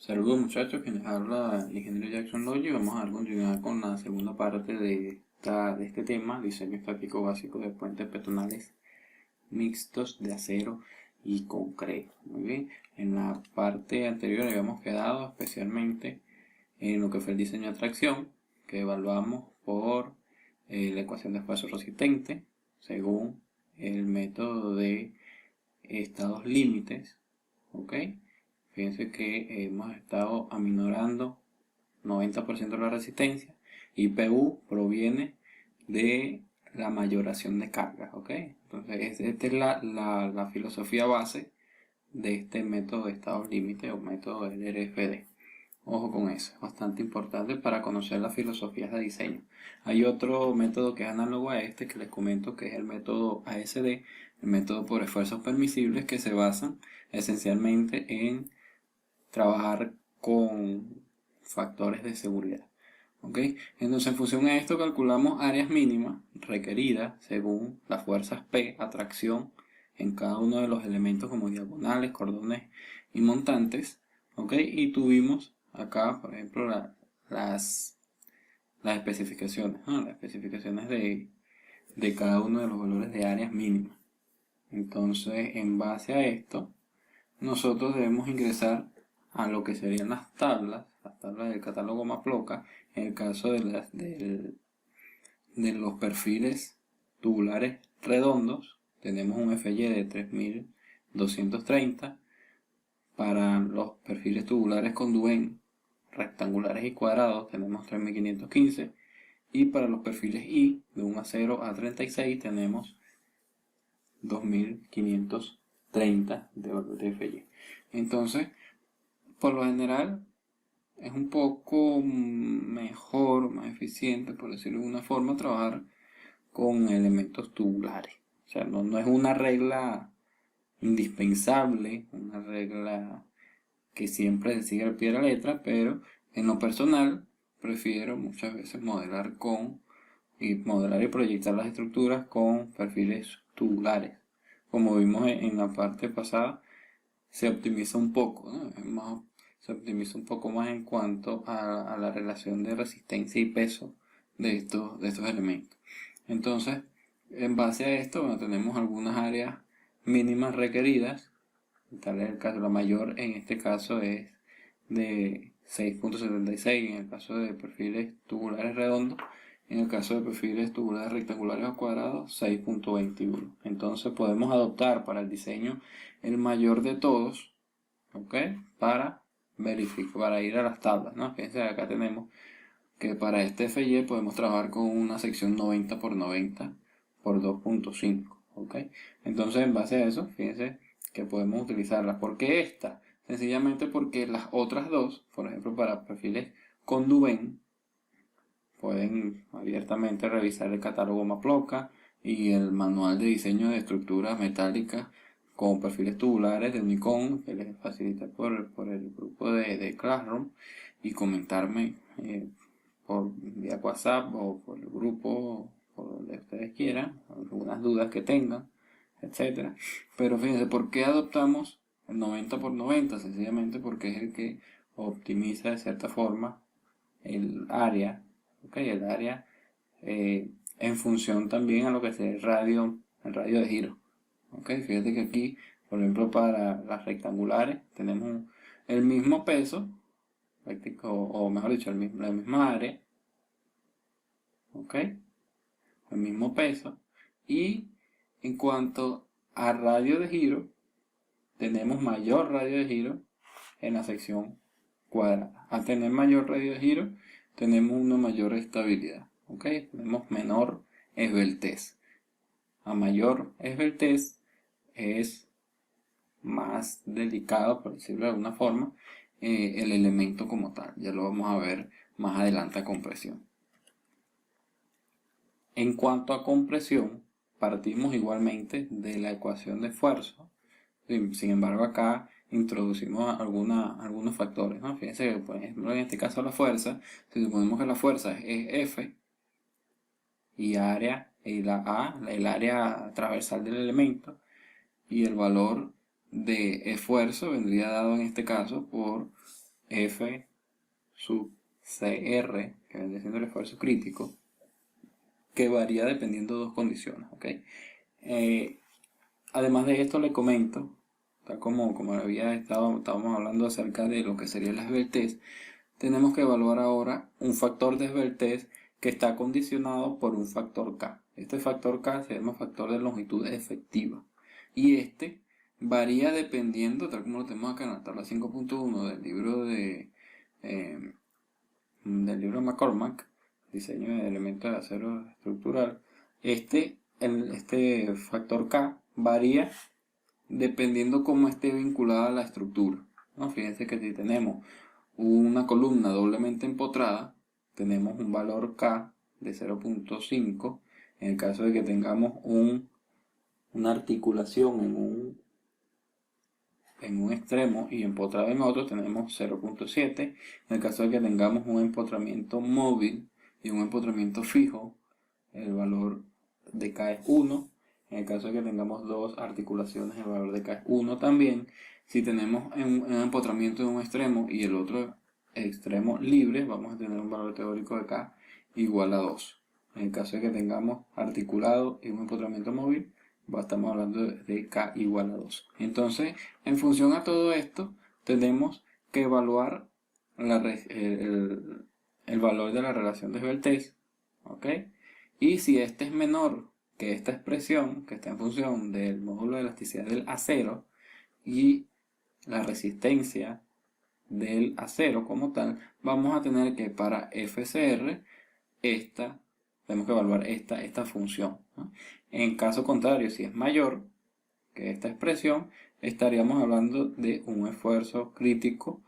Saludos muchachos, quienes habla el ingeniero Jackson Logi. Vamos a dar continuidad con la segunda parte de este tema, diseño estático básico de puentes peatonales mixtos de acero y concreto. Muy bien, en la parte anterior habíamos quedado especialmente en lo que fue el diseño de tracción, que evaluamos por la ecuación de espacio resistente según el método de estados límites. ¿Ok? Fíjense que hemos estado aminorando 90% de la resistencia y PU proviene de la mayoración de cargas, ¿ok? Entonces esta es la filosofía base de este método de estados límite o método del RFD. Ojo con eso, es bastante importante para conocer las filosofías de diseño. Hay otro método que es análogo a este que les comento, que es el método ASD, el método por esfuerzos permisibles, que se basan esencialmente en trabajar con factores de seguridad. ¿Ok? Entonces, en función a esto, calculamos áreas mínimas requeridas según las fuerzas P, atracción, en cada uno de los elementos como diagonales, cordones y montantes. ¿Ok? Y tuvimos acá, por ejemplo, las especificaciones, ¿no? Las especificaciones de cada uno de los valores de áreas mínimas. Entonces, en base a esto, nosotros debemos ingresar a lo que serían las tablas del catálogo Maploca. En el caso de los perfiles tubulares redondos, tenemos un FY de 3230. Para los perfiles tubulares con Duven rectangulares y cuadrados tenemos 3515. Y para los perfiles I, de 1 a 0 a 36, tenemos 2530 de FY. Entonces, por lo general, es un poco mejor, más eficiente, por decirlo de alguna forma, trabajar con elementos tubulares. O sea, no es una regla indispensable, una regla que siempre se sigue al pie de la letra, pero en lo personal prefiero muchas veces modelar y proyectar las estructuras con perfiles tubulares. Como vimos en la parte pasada, se optimiza un poco, ¿no? Se optimiza un poco más en cuanto a la relación de resistencia y peso de estos elementos. Entonces, en base a esto, bueno, tenemos algunas áreas mínimas requeridas. Tal es el caso, la mayor en este caso es de 6.76 en el caso de perfiles tubulares redondos. En el caso de perfiles tubulares rectangulares o cuadrados, 6.21. Entonces podemos adoptar para el diseño el mayor de todos, ¿ok? Para verificar, para ir a las tablas, ¿no? Fíjense, acá tenemos que para este FY podemos trabajar con una sección 90 por 90 por 2.5, ¿ok? Entonces, en base a eso, fíjense que podemos utilizarlas. ¿Por qué esta? Sencillamente porque las otras dos, por ejemplo, para perfiles con Duven, pueden abiertamente revisar el catálogo Maploca y el manual de diseño de estructuras metálicas con perfiles tubulares de Unicom, que les facilita por el grupo de Classroom, y comentarme por vía WhatsApp o por el grupo, por donde ustedes quieran, algunas dudas que tengan, etcétera. Pero fíjense, ¿por qué adoptamos el 90 por 90? Sencillamente porque es el que optimiza de cierta forma el área, ¿okay? El área en función también a lo que es el radio de giro. ¿Okay? Fíjate que aquí, por ejemplo, para las rectangulares tenemos el mismo peso, o mejor dicho, la misma área, ¿ok? El mismo peso. Y en cuanto a radio de giro, tenemos mayor radio de giro en la sección cuadrada. Al tener mayor radio de giro, tenemos una mayor estabilidad, ¿ok? Tenemos menor esbeltez. A mayor esbeltez es más delicado, por decirlo de alguna forma, el elemento como tal. Ya lo vamos a ver más adelante a compresión. En cuanto a compresión, partimos igualmente de la ecuación de esfuerzo. Sin embargo, acá introducimos algunos factores, ¿no? Fíjense que, por ejemplo, en este caso la fuerza, si suponemos que la fuerza es F y el área transversal del elemento, y el valor de esfuerzo vendría dado en este caso por F sub CR, que viene siendo el esfuerzo crítico, que varía dependiendo de dos condiciones, ¿ok? Además de esto le comento, tal como estábamos hablando acerca de lo que sería la esbeltez, tenemos que evaluar ahora un factor de esbeltez que está condicionado por un factor K. Este factor K se llama factor de longitud efectiva. Y este varía dependiendo, tal como lo tenemos acá en la tabla 5.1 del libro del libro McCormack, diseño de elementos de acero estructural. Este factor K varía dependiendo cómo esté vinculada a la estructura, ¿no? Fíjense que si tenemos una columna doblemente empotrada, tenemos un valor K de 0.5. En el caso de que tengamos una articulación en un extremo y empotrado en otro, tenemos 0.7. En el caso de que tengamos un empotramiento móvil y un empotramiento fijo, el valor de K es 1. En el caso de que tengamos dos articulaciones, el valor de K es 1 también. Si tenemos un empotramiento en un extremo y el otro extremo libre, vamos a tener un valor teórico de K igual a 2. En el caso de que tengamos articulado y un empotramiento móvil, estamos hablando de K igual a 2. Entonces, en función a todo esto, tenemos que evaluar el valor de la relación de esbeltez, ¿ok? Y si este es menor que esta expresión, que está en función del módulo de elasticidad del acero y la resistencia del acero como tal, vamos a tener que para FCR tenemos que evaluar esta función, ¿no? En caso contrario, si es mayor que esta expresión, estaríamos hablando de un esfuerzo crítico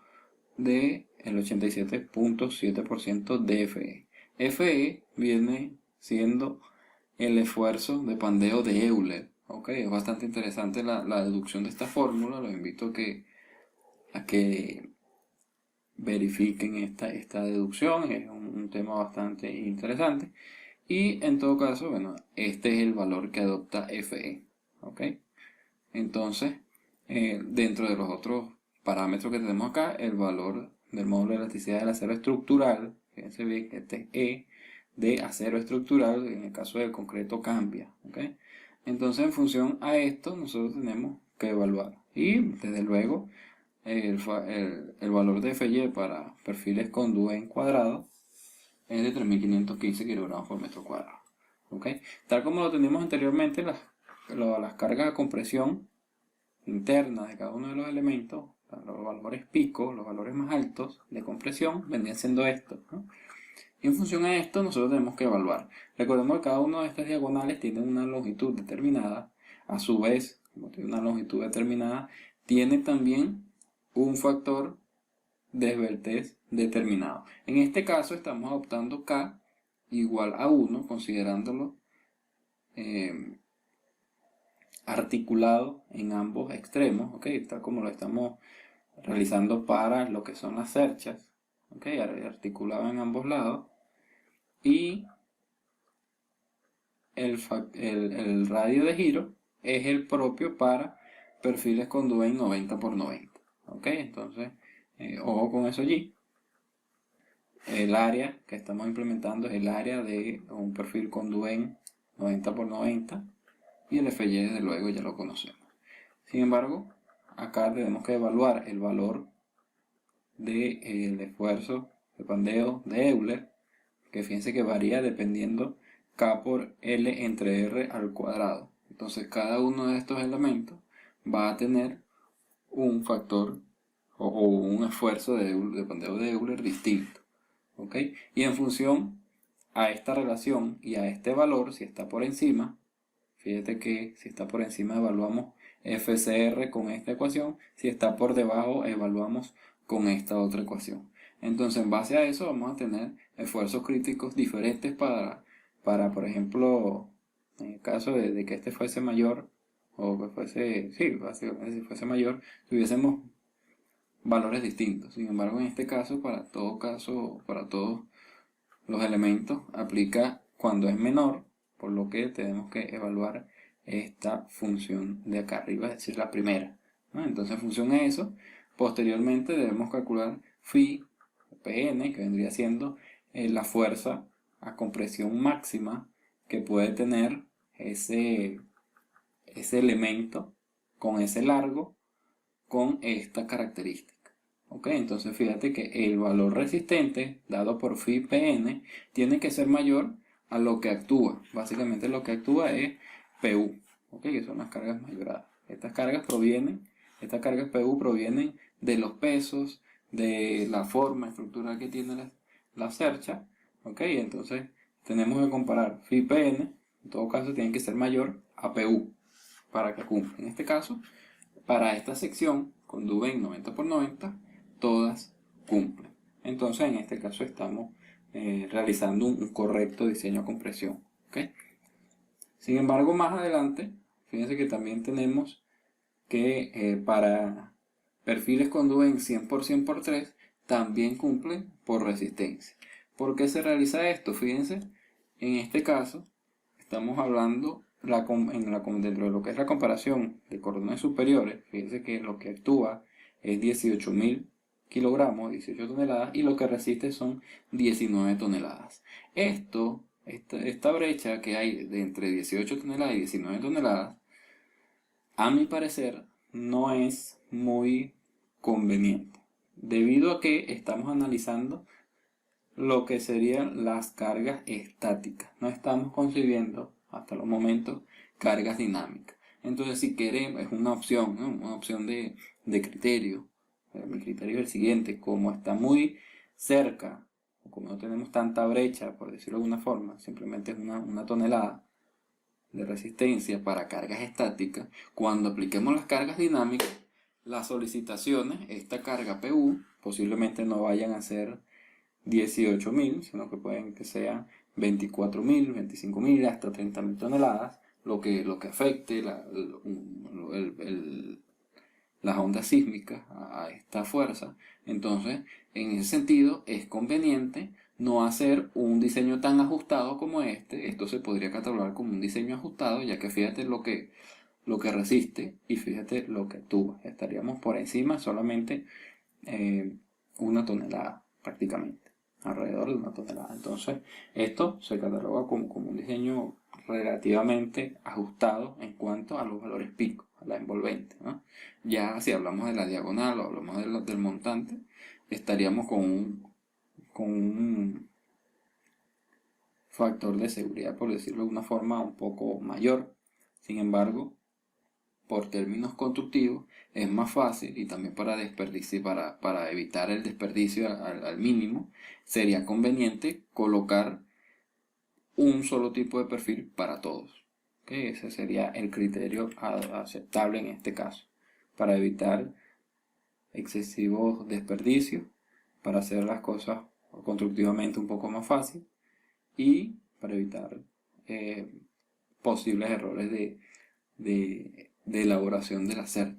del 87.7% de FE. FE viene siendo el esfuerzo de pandeo de Euler. Okay, es bastante interesante la deducción de esta fórmula. Los invito a que verifiquen esta deducción. Es un tema bastante interesante. Y en todo caso, bueno, este es el valor que adopta FE. Okay. Entonces, dentro de los otros parámetros que tenemos acá, el valor del módulo de elasticidad del acero estructural, fíjense bien que este es E de acero estructural, en el caso del concreto cambia, ¿okay? Entonces, en función a esto, nosotros tenemos que evaluar. Y, desde luego, el valor de FY para perfiles con Duen cuadrado es de 3515 kilogramos por metro cuadrado, ¿okay? Tal como lo teníamos anteriormente, las cargas de compresión interna de cada uno de los elementos, los valores pico, los valores más altos de compresión, vendrían siendo estos, ¿no? Y en función a esto, nosotros tenemos que evaluar. Recordemos que cada una de estas diagonales tiene una longitud determinada. A su vez, como tiene una longitud determinada, tiene también un factor de esbeltez determinado. En este caso, estamos adoptando K igual a 1, considerándolo articulado en ambos extremos, ¿ok? Tal como lo estamos realizando para lo que son las cerchas, ¿ok? Articulado en ambos lados. Y el radio de giro es el propio para perfiles con Duen 90 por 90, ¿ok? Entonces, ojo con eso allí. El área que estamos implementando es el área de un perfil con Duen 90 por 90. Y el FY desde luego ya lo conocemos. Sin embargo, acá tenemos que evaluar el valor del esfuerzo de pandeo de Euler, que fíjense que varía dependiendo K por L entre R al cuadrado. Entonces cada uno de estos elementos va a tener un factor o un esfuerzo de pandeo de Euler distinto, ¿ok? Y en función a esta relación y a este valor, si está por encima, fíjate que si está por encima evaluamos FCR con esta ecuación, si está por debajo evaluamos con esta otra ecuación. Entonces, en base a eso vamos a tener esfuerzos críticos diferentes para por ejemplo, en el caso de que este fuese mayor, o que fuese, sí, básicamente si fuese mayor, tuviésemos valores distintos. Sin embargo, en este caso, para todos los elementos, aplica cuando es menor, por lo que tenemos que evaluar esta función de acá arriba, es decir, la primera, ¿no? Entonces, en función a eso, posteriormente debemos calcular phi Pn, que vendría siendo la fuerza a compresión máxima que puede tener ese elemento con ese largo con esta característica. ¿Ok? Entonces fíjate que el valor resistente dado por phi Pn tiene que ser mayor a lo que actúa. Básicamente lo que actúa es Pu, ¿ok? Que son las cargas mayoradas. Estas cargas Pu provienen de los pesos, de la forma estructural que tiene la cercha, ¿ok? Entonces tenemos que comparar phi Pn, en todo caso tiene que ser mayor a Pu para que cumpla. En este caso, para esta sección, con Duven 90 por 90, todas cumplen. Entonces, en este caso estamos realizando un correcto diseño a compresión. ¿Okay? Sin embargo, más adelante, fíjense que también tenemos que para perfiles con Duven 100 por 3, también cumplen por resistencia. ¿Por qué se realiza esto? Fíjense, en este caso, estamos hablando dentro de lo que es la comparación de cordones superiores. Fíjense que lo que actúa es 18.000 kilogramos, 18 toneladas, y lo que resiste son 19 toneladas. Esta brecha que hay de entre 18 toneladas y 19 toneladas, a mi parecer, no es muy conveniente, debido a que estamos analizando lo que serían las cargas estáticas. No estamos concibiendo hasta los momentos cargas dinámicas. Entonces, si queremos, es una opción, ¿no? Una opción de criterio. Mi criterio es el siguiente: como está muy cerca, o como no tenemos tanta brecha, por decirlo de alguna forma, simplemente es una tonelada de resistencia para cargas estáticas, cuando apliquemos las cargas dinámicas, las solicitaciones, esta carga Pu, posiblemente no vayan a ser 18.000, sino que pueden que sean 24.000, 25.000, hasta 30.000 toneladas, lo que afecte las ondas sísmicas a esta fuerza. Entonces, en ese sentido, es conveniente no hacer un diseño tan ajustado como este. Esto se podría catalogar como un diseño ajustado, ya que fíjate lo que resiste y fíjate lo que actúa. Estaríamos por encima solamente una tonelada prácticamente, alrededor de una tonelada. Entonces esto se cataloga como un diseño relativamente ajustado en cuanto a los valores pico, a la envolvente, ¿no? Ya si hablamos de la diagonal o hablamos del montante, estaríamos con un factor de seguridad, por decirlo de una forma, un poco mayor. Sin embargo, por términos constructivos, es más fácil, y también para desperdicio, para evitar el desperdicio al mínimo, sería conveniente colocar un solo tipo de perfil para todos. ¿Okay? Ese sería el criterio aceptable en este caso, para evitar excesivos desperdicios, para hacer las cosas constructivamente un poco más fácil y para evitar posibles errores de elaboración de la search.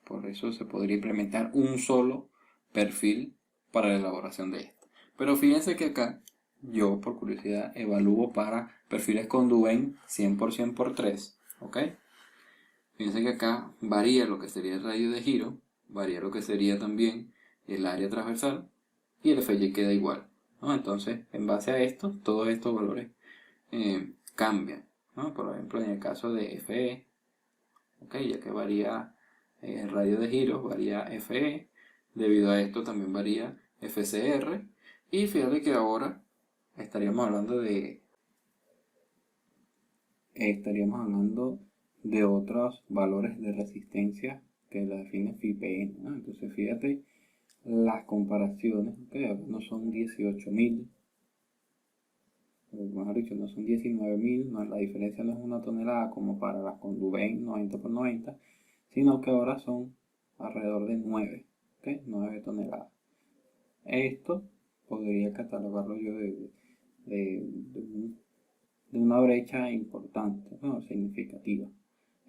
Por eso se podría implementar un solo perfil para la elaboración de esto. Pero fíjense que acá yo, por curiosidad, evalúo para perfiles con Duven 100% por 3. ¿Ok? Fíjense que acá varía lo que sería el radio de giro, varía lo que sería también el área transversal, y el FY queda igual, ¿no? Entonces, en base a esto, todos estos valores cambian, ¿no? Por ejemplo, en el caso de FE, ¿okay? Ya que varía el radio de giros, varía FE, debido a esto también varía FCR, y fíjate que ahora estaríamos hablando de otros valores de resistencia que la define FIPN, ¿no? Entonces fíjate las comparaciones, que no son 18.000, o mejor dicho, no son 19.000, no, la diferencia no es una tonelada como para las con Duven 90 por 90, sino que ahora son alrededor de 9, ¿okay? 9 toneladas. Esto podría catalogarlo yo de una brecha importante, ¿no? Significativa.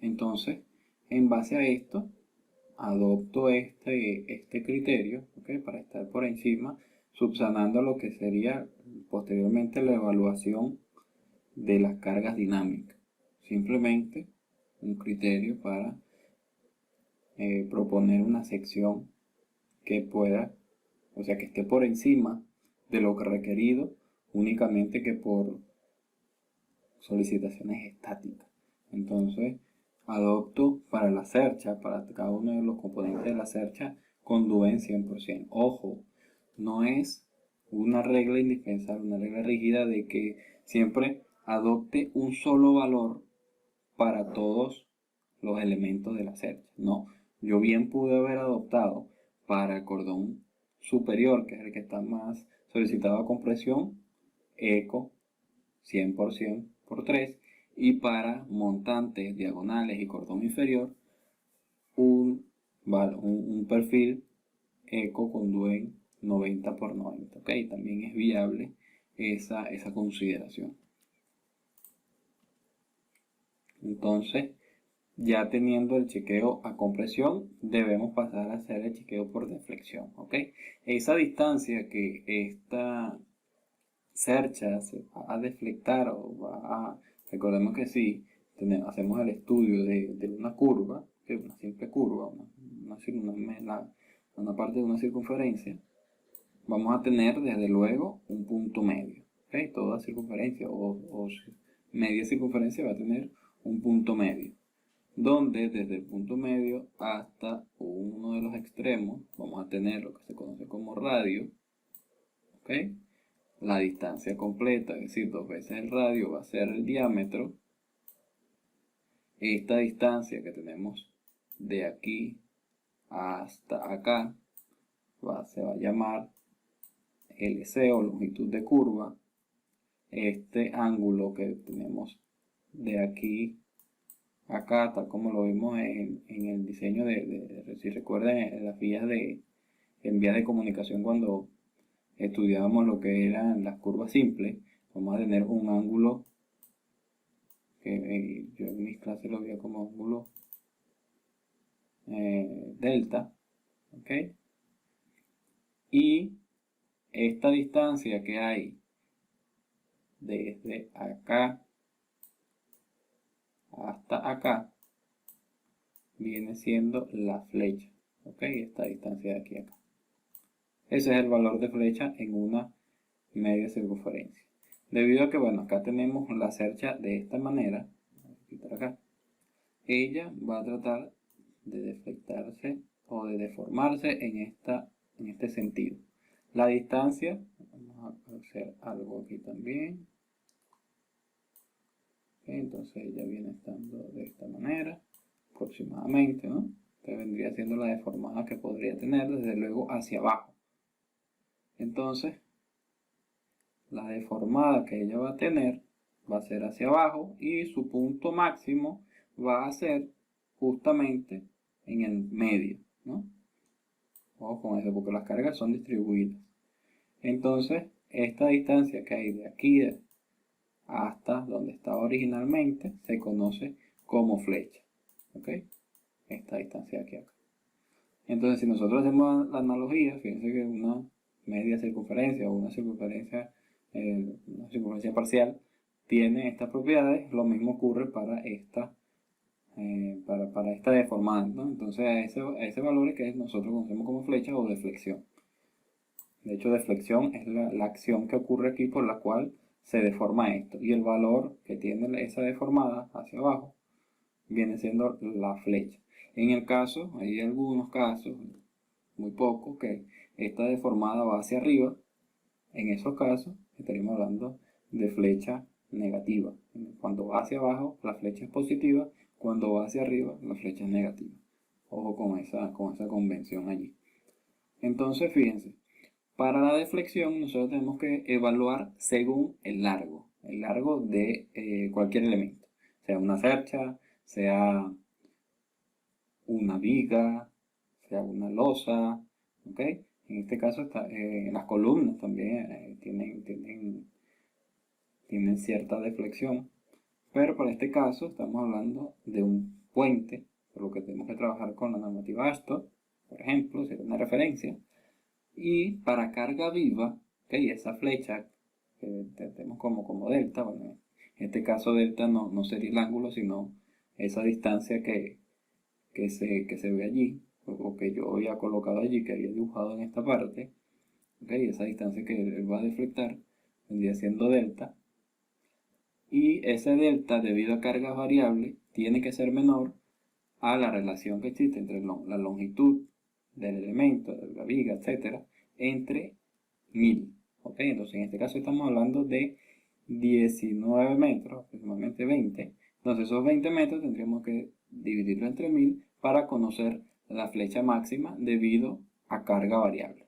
Entonces, en base a esto, adopto este criterio, ¿okay? Para estar por encima, subsanando lo que sería posteriormente la evaluación de las cargas dinámicas. Simplemente un criterio para proponer una sección que pueda o sea que esté por encima de lo que requerido únicamente que por solicitaciones estáticas. Entonces, adopto para la cercha, para cada uno de los componentes de la cercha, Conduent 100%. Ojo, no es una regla indispensable, una regla rígida de que siempre adopte un solo valor para todos los elementos de la cercha. No, yo bien pude haber adoptado para el cordón superior, que es el que está más solicitado a compresión, eco 100% por 3, y para montantes, diagonales y cordón inferior, un perfil eco Conduent 90 por 90. ¿Ok? También es viable esa consideración. Entonces, ya teniendo el chequeo a compresión, debemos pasar a hacer el chequeo por deflexión. ¿Ok? Esa distancia que esta cercha se va a deflectar o va a... Recordemos que si hacemos el estudio de una curva, que es una simple curva, una parte de una circunferencia, vamos a tener desde luego un punto medio. ¿Okay? Toda circunferencia o media circunferencia va a tener un punto medio, donde desde el punto medio hasta uno de los extremos vamos a tener lo que se conoce como radio. ¿Okay? La distancia completa, es decir, 2 veces el radio, va a ser el diámetro. Esta distancia que tenemos de aquí hasta acá se va a llamar LC o longitud de curva. Este ángulo que tenemos de aquí a acá, tal como lo vimos en el diseño si recuerdan, en vías de comunicación cuando estudiábamos lo que eran las curvas simples, vamos a tener un ángulo que yo en mis clases lo veía como ángulo delta, ¿ok? Y esta distancia que hay desde acá hasta acá viene siendo la flecha, ¿ok? Esta distancia de aquí a acá. Ese es el valor de flecha en una media circunferencia. Debido a que, bueno, acá tenemos la cercha de esta manera, voy a quitar acá, ella va a tratar de deflectarse o de deformarse en este sentido. La distancia, vamos a hacer algo aquí también. Entonces ella viene estando de esta manera, aproximadamente, ¿no? Esta vendría siendo la deformada que podría tener desde luego hacia abajo. Entonces, la deformada que ella va a tener va a ser hacia abajo y su punto máximo va a ser justamente en el medio, ¿no? Ojo con eso porque las cargas son distribuidas. Entonces, esta distancia que hay de aquí hasta donde estaba originalmente se conoce como flecha, ¿ok? Esta distancia de aquí a acá. Entonces, si nosotros hacemos la analogía, fíjense que una media circunferencia o una circunferencia parcial tiene estas propiedades. Lo mismo ocurre para esta deformada, ¿no? Entonces a ese valor que nosotros conocemos como flecha o deflexión. De hecho, deflexión es la acción que ocurre aquí por la cual se deforma esto, y el valor que tiene esa deformada hacia abajo viene siendo la flecha. En el caso, hay algunos casos, muy pocos, que esta deformada va hacia arriba. En esos casos estaríamos hablando de flecha negativa. Cuando va hacia abajo, la flecha es positiva. Cuando va hacia arriba, la flecha es negativa. Ojo con esa convención allí. Entonces, fíjense, para la deflexión nosotros tenemos que evaluar según el largo de cualquier elemento. Sea una cercha, sea una viga, sea una losa, ¿ok? En este caso, las columnas también tienen cierta deflexión, pero para este caso estamos hablando de un puente, por lo que tenemos que trabajar con la normativa ASTO, por ejemplo, sería una referencia. Y para carga viva, ¿okay? Esa flecha que tenemos como delta, bueno, en este caso delta no sería el ángulo, sino esa distancia que se ve allí, o que yo había colocado allí, que había dibujado en esta parte. ¿ok? Esa distancia que él va a deflectar vendría siendo delta, y ese delta, debido a cargas variables, tiene que ser menor a la relación que existe entre la longitud del elemento, de la viga, etcétera, entre 1000. ¿Ok? Entonces en este caso estamos hablando de 19 metros, aproximadamente 20. Entonces esos 20 metros tendríamos que dividirlo entre 1000 para conocer la flecha máxima debido a carga variable.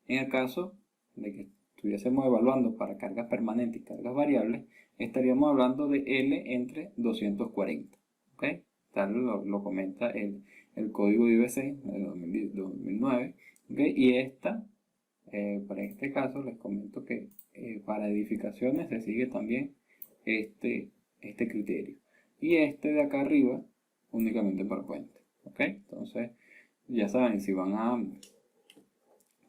En el caso de que estuviésemos evaluando para cargas permanentes y cargas variables, estaríamos hablando de L entre 240. ¿Ok? Tal lo comenta el código IBC de 2009. ¿Ok? Y para este caso les comento que para edificaciones se sigue también este criterio. Y de acá arriba únicamente para puentes. ¿Ok? Entonces ya saben, si van a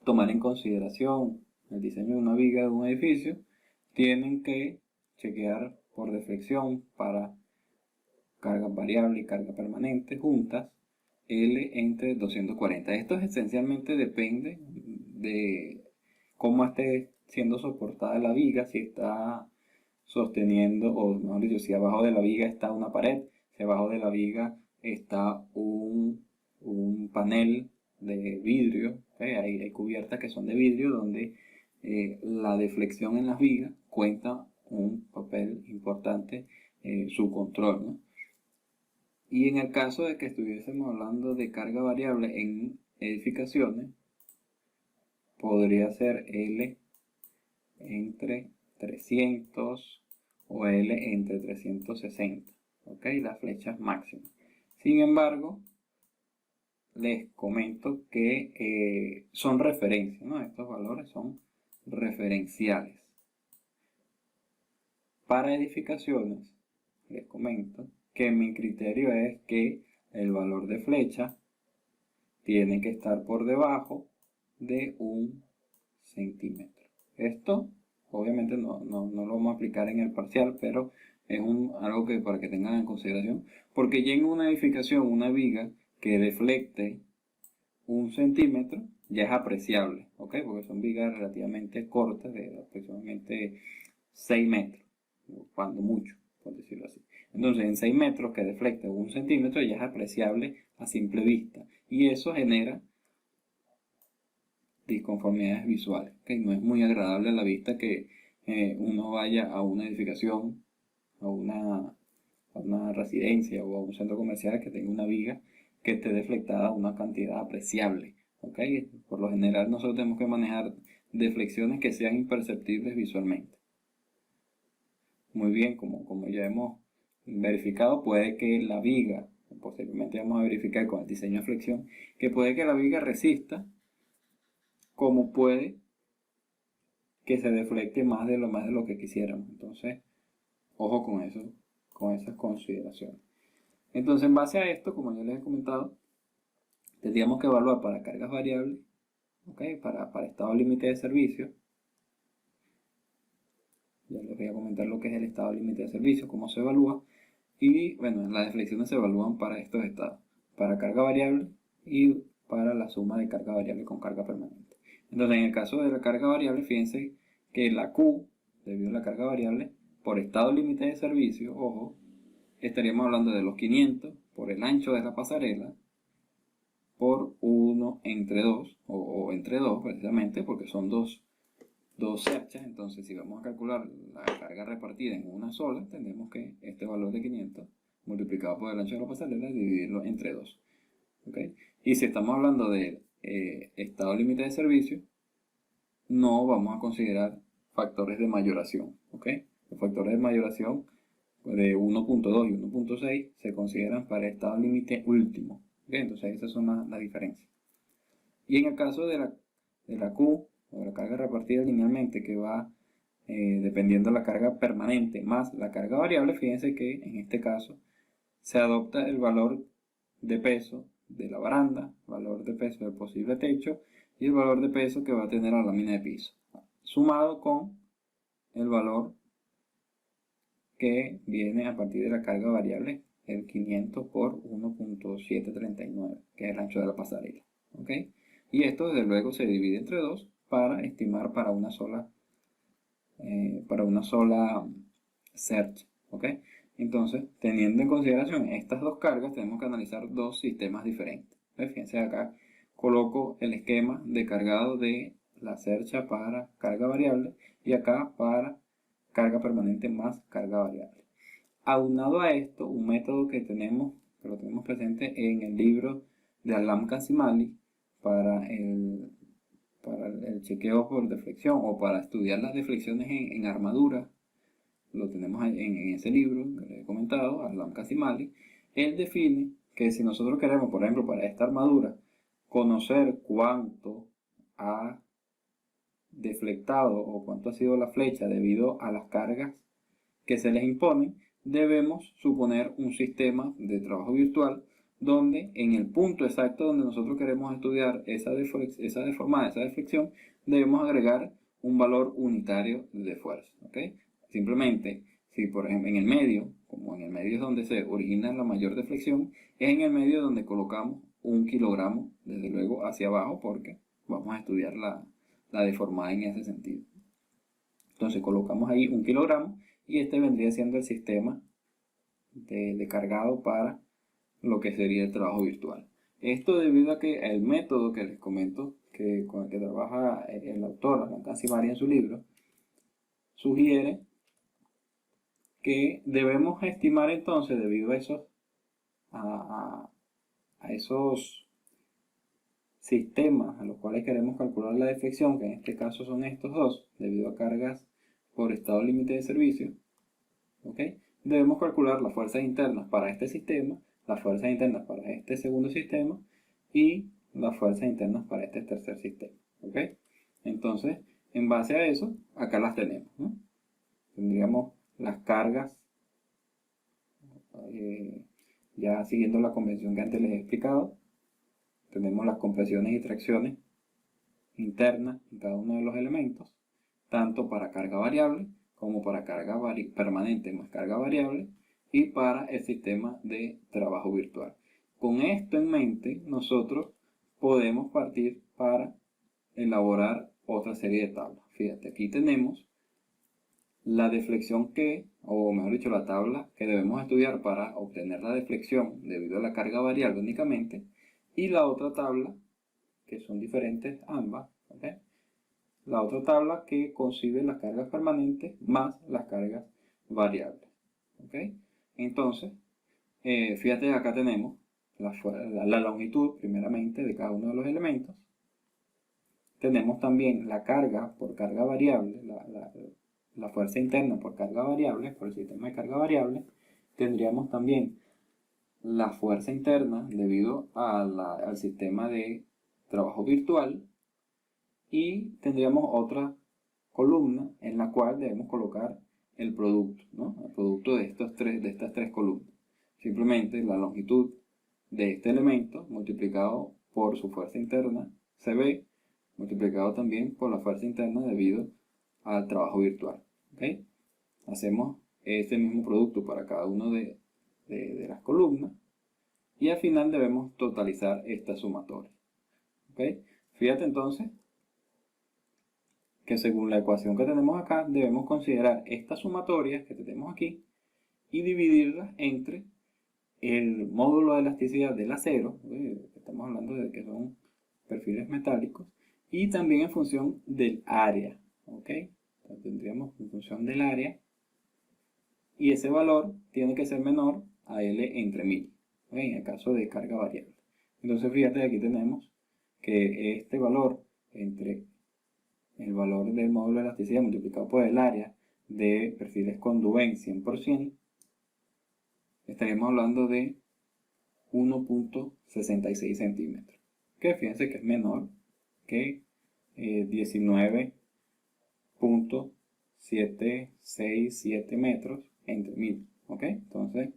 tomar en consideración el diseño de una viga de un edificio, tienen que chequear por deflexión para carga variable y carga permanente juntas L entre 240. Esto esencialmente depende de cómo esté siendo soportada la viga, si está sosteniendo, o mejor dicho, si abajo de la viga está una pared, si abajo de la viga está un panel de vidrio. Hay cubiertas que son de vidrio donde la deflexión en las vigas cuenta un papel importante, su control, ¿no? Y en el caso de que estuviésemos hablando de carga variable en edificaciones, podría ser L entre 300 o L entre 360, ¿ok? Las flechas máximas. Sin embargo, les comento que son referencias, ¿no? Estos valores son referenciales. Para edificaciones, les comento que mi criterio es que el valor de flecha tiene que estar por debajo de 1 centímetro. Esto obviamente no lo vamos a aplicar en el parcial, pero es algo que para que tengan en consideración, porque ya en una edificación, una viga que deflecte 1 centímetro ya es apreciable, ¿ok? Porque son vigas relativamente cortas, de aproximadamente 6 metros, cuando mucho, por decirlo así. Entonces, en 6 metros que deflecte 1 centímetro ya es apreciable a simple vista, y eso genera disconformidades visuales, ¿okay? No es muy agradable a la vista que uno vaya a una edificación, a una residencia o a un centro comercial que tenga una viga que esté deflectada a una cantidad apreciable, ¿okay? Por lo general nosotros tenemos que manejar deflexiones que sean imperceptibles visualmente. Muy bien, como ya hemos verificado, puede que la viga, posteriormente vamos a verificar con el diseño de flexión, que puede que la viga resista, como puede que se deflecte más de lo que quisiéramos. Entonces, ojo con eso, con esas consideraciones. Entonces, en base a esto, como ya les he comentado, tendríamos que evaluar para cargas variables, ¿okay? Para estado límite de servicio. Ya les voy a comentar lo que es el estado límite de servicio, cómo se evalúa. Y bueno, las deflexiones se evalúan para estos estados, para carga variable y para la suma de carga variable con carga permanente. Entonces, en el caso de la carga variable, fíjense que la Q, debido a la carga variable, por estado límite de servicio, ojo, estaríamos hablando de los 500 por el ancho de la pasarela, por 1 entre 2, o entre 2 precisamente, porque son dos cerchas. Entonces, si vamos a calcular la carga repartida en una sola, tendremos que este valor de 500 multiplicado por el ancho de la pasarela dividirlo entre 2. ¿Okay? Y si estamos hablando de estado límite de servicio, no vamos a considerar factores de mayoración. ¿Okay? Los factores de mayoración de 1.2 y 1.6 se consideran para estado límite último. ¿Okay? Entonces esas son las diferencias. Y en el caso de la Q, o de la carga repartida linealmente, que va dependiendo de la carga permanente más la carga variable, fíjense que en este caso se adopta el valor de peso de la baranda, valor de peso del posible techo y el valor de peso que va a tener la lámina de piso, sumado con el valor que viene a partir de la carga variable, el 500 por 1.739, que es el ancho de la pasarela. ¿Okay? Y esto desde luego se divide entre 2 para estimar para una sola search, ¿ok? Entonces, teniendo en consideración estas dos cargas, tenemos que analizar dos sistemas diferentes. Fíjense acá, coloco el esquema de cargado de la search para carga variable y acá para carga permanente más carga variable. Aunado a esto, un método que lo tenemos presente en el libro de Alam Kazimali para el chequeo por deflexión o para estudiar las deflexiones en armadura, lo tenemos en ese libro que les he comentado, Alam Kazimali. Él define que si nosotros queremos, por ejemplo, para esta armadura, conocer cuánto ha deflectado o cuánto ha sido la flecha debido a las cargas que se les imponen, debemos suponer un sistema de trabajo virtual donde en el punto exacto donde nosotros queremos estudiar esa deflexión, debemos agregar un valor unitario de fuerza, ¿ok? Simplemente, si por ejemplo en el medio, como en el medio es donde se origina la mayor deflexión, es en el medio donde colocamos 1 kilogramo, desde luego hacia abajo, porque vamos a estudiar la deformada en ese sentido. Entonces colocamos ahí 1 kilogramo y este vendría siendo el sistema de cargado para lo que sería el trabajo virtual. Esto debido a que el método que les comento, con el que trabaja el autor Alam Kazimali en su libro, sugiere que debemos estimar entonces, debido a esos sistemas a los cuales queremos calcular la deflexión, que en este caso son estos dos, debido a cargas por estado límite de servicio, ¿ok? Debemos calcular las fuerzas internas para este sistema, las fuerzas internas para este segundo sistema y las fuerzas internas para este tercer sistema, ¿ok? Entonces, en base a eso, acá las tenemos, ¿no? Tendríamos las cargas, ya siguiendo la convención que antes les he explicado, tenemos las compresiones y tracciones internas en cada uno de los elementos, tanto para carga variable como para carga permanente más carga variable y para el sistema de trabajo virtual. Con esto en mente, nosotros podemos partir para elaborar otra serie de tablas. Fíjate, aquí tenemos la deflexión o mejor dicho, la tabla que debemos estudiar para obtener la deflexión debido a la carga variable únicamente, y la otra tabla, que son diferentes ambas, ¿okay? La otra tabla que concibe las cargas permanentes más las cargas variables, ¿okay? Entonces, fíjate, acá tenemos la longitud, primeramente, de cada uno de los elementos. Tenemos también la carga por carga variable, la fuerza interna por carga variable, por el sistema de carga variable. Tendríamos también la fuerza interna debido al sistema de trabajo virtual, y tendríamos otra columna en la cual debemos colocar el producto, ¿no? El producto de estas tres columnas. Simplemente la longitud de este elemento multiplicado por su fuerza interna, CB, multiplicado también por la fuerza interna debido al trabajo virtual, ¿okay? Hacemos este mismo producto para cada uno de las columnas y al final debemos totalizar esta sumatoria, ¿okay? Fíjate entonces que según la ecuación que tenemos acá, debemos considerar estas sumatorias que tenemos aquí y dividirlas entre el módulo de elasticidad del acero, estamos hablando de que son perfiles metálicos, y también en función del área, ¿ok? Entonces tendríamos en función del área, y ese valor tiene que ser menor a L entre 1000, ¿ok? En el caso de carga variable. Entonces fíjate, aquí tenemos que este valor entre el valor del módulo de elasticidad multiplicado por el área de perfiles con Dubén 100%, estaríamos hablando de 1.66 centímetros, que fíjense que es menor que 19.767 metros entre 1000, ¿ok? Entonces,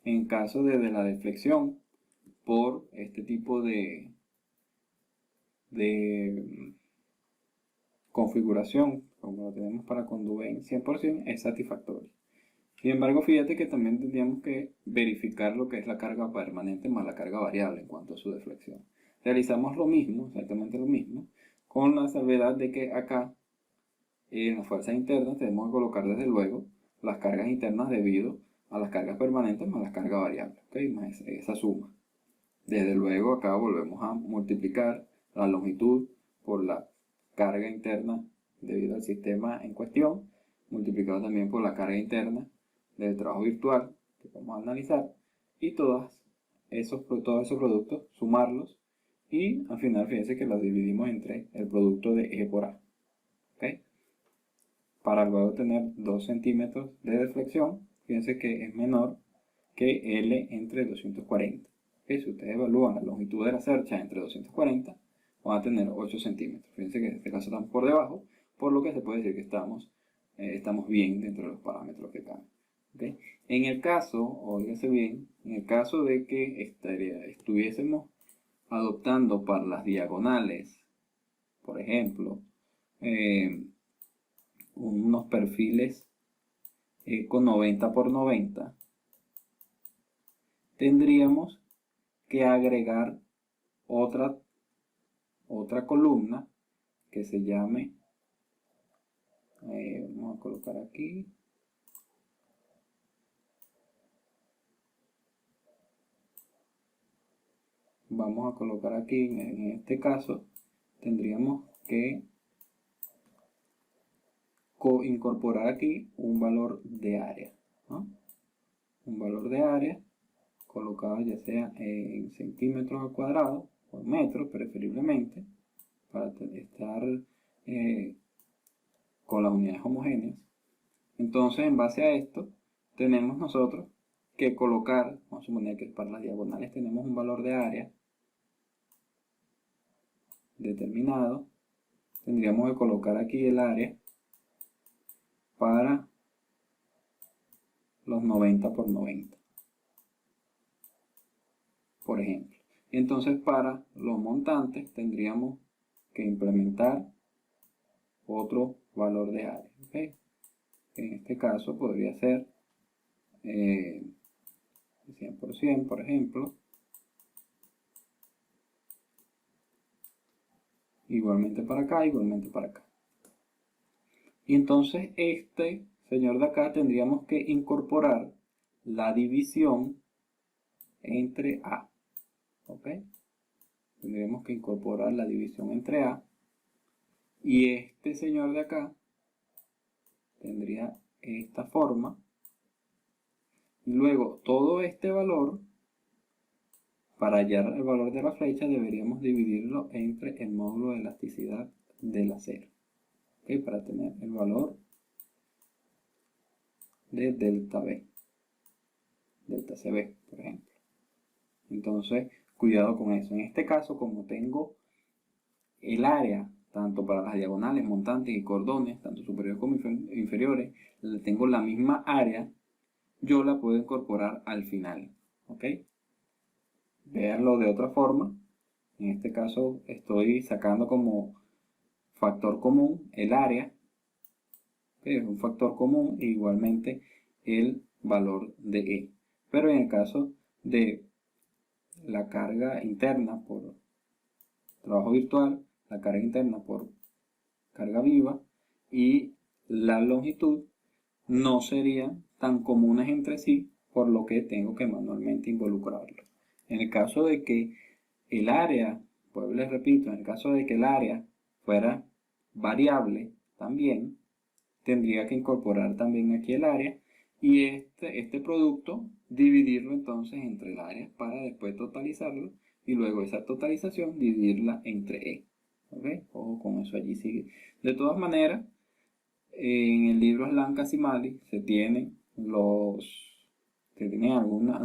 en caso de la deflexión por este tipo de configuración, como lo tenemos para con Dubén 100%, es satisfactorio. Sin embargo, fíjate que también tendríamos que verificar lo que es la carga permanente más la carga variable en cuanto a su deflexión. Realizamos lo mismo, exactamente lo mismo, con la salvedad de que acá en las fuerzas internas tenemos que colocar desde luego las cargas internas debido a las cargas permanentes más las cargas variables, ¿ok? Más esa suma. Desde luego acá volvemos a multiplicar la longitud por la carga interna debido al sistema en cuestión, multiplicado también por la carga interna del trabajo virtual que vamos a analizar, y todos esos productos sumarlos, y al final fíjense que los dividimos entre el producto de E por A, ¿okay? Para luego tener 2 centímetros de deflexión, fíjense que es menor que L entre 240. ¿Okay? Si ustedes evalúan la longitud de la cercha entre 240, van a tener 8 centímetros. Fíjense que en este caso estamos por debajo, por lo que se puede decir que estamos bien dentro de los parámetros que caben. ¿Okay? En el caso, óigase bien, en el caso de que estuviésemos adoptando para las diagonales, por ejemplo, unos perfiles con 90 por 90, tendríamos que agregar otra columna que se llame, vamos a colocar aquí, en este caso tendríamos que incorporar aquí un valor de área, ¿no? Un valor de área colocado ya sea en centímetros al cuadrado o en metros preferiblemente, para estar con las unidades homogéneas. Entonces, en base a esto, tenemos nosotros que colocar, vamos a suponer que para las diagonales tenemos un valor de área determinado, tendríamos que colocar aquí el área para los 90 por 90, por ejemplo. Entonces, para los montantes tendríamos que implementar otro valor de área, ¿okay? En este caso podría ser 100%, por ejemplo, igualmente para acá, igualmente para acá. Y entonces este señor de acá tendríamos que incorporar la división entre A, ¿ok? Tendríamos que incorporar la división entre A, y este señor de acá tendría esta forma, y luego todo este valor, para hallar el valor de la flecha, deberíamos dividirlo entre el módulo de elasticidad del acero, ¿okay? Para tener el valor de delta B, delta CB, por ejemplo. Entonces, cuidado con eso. En este caso, como tengo el área, tanto para las diagonales, montantes y cordones, tanto superiores como inferiores, tengo la misma área, yo la puedo incorporar al final, ¿ok? Véanlo de otra forma. En este caso estoy sacando como factor común el área, que es un factor común, e igualmente el valor de E. Pero en el caso de la carga interna por trabajo virtual, la carga interna por carga viva y la longitud no serían tan comunes entre sí, por lo que tengo que manualmente involucrarlo. En el caso de que el área, pues les repito, en el caso de que el área fuera variable también, tendría que incorporar también aquí el área, y este producto dividirlo entonces entre el área para después totalizarlo, y luego esa totalización dividirla entre E. ¿Ok? Ojo con eso, allí sigue. De todas maneras, en el libro Slanka-Simali se tienen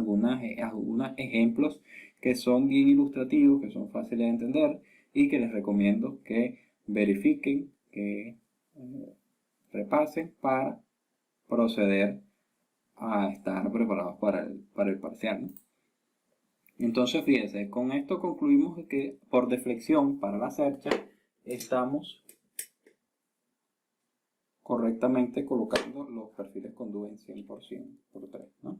algunos ejemplos que son bien ilustrativos, que son fáciles de entender, y que les recomiendo que verifiquen, que repasen para proceder a estar preparados para el parcial, ¿no? Entonces, fíjense, con esto concluimos que por deflexión para la cercha estamos correctamente colocando los perfiles con DU en 100% por 3, ¿no?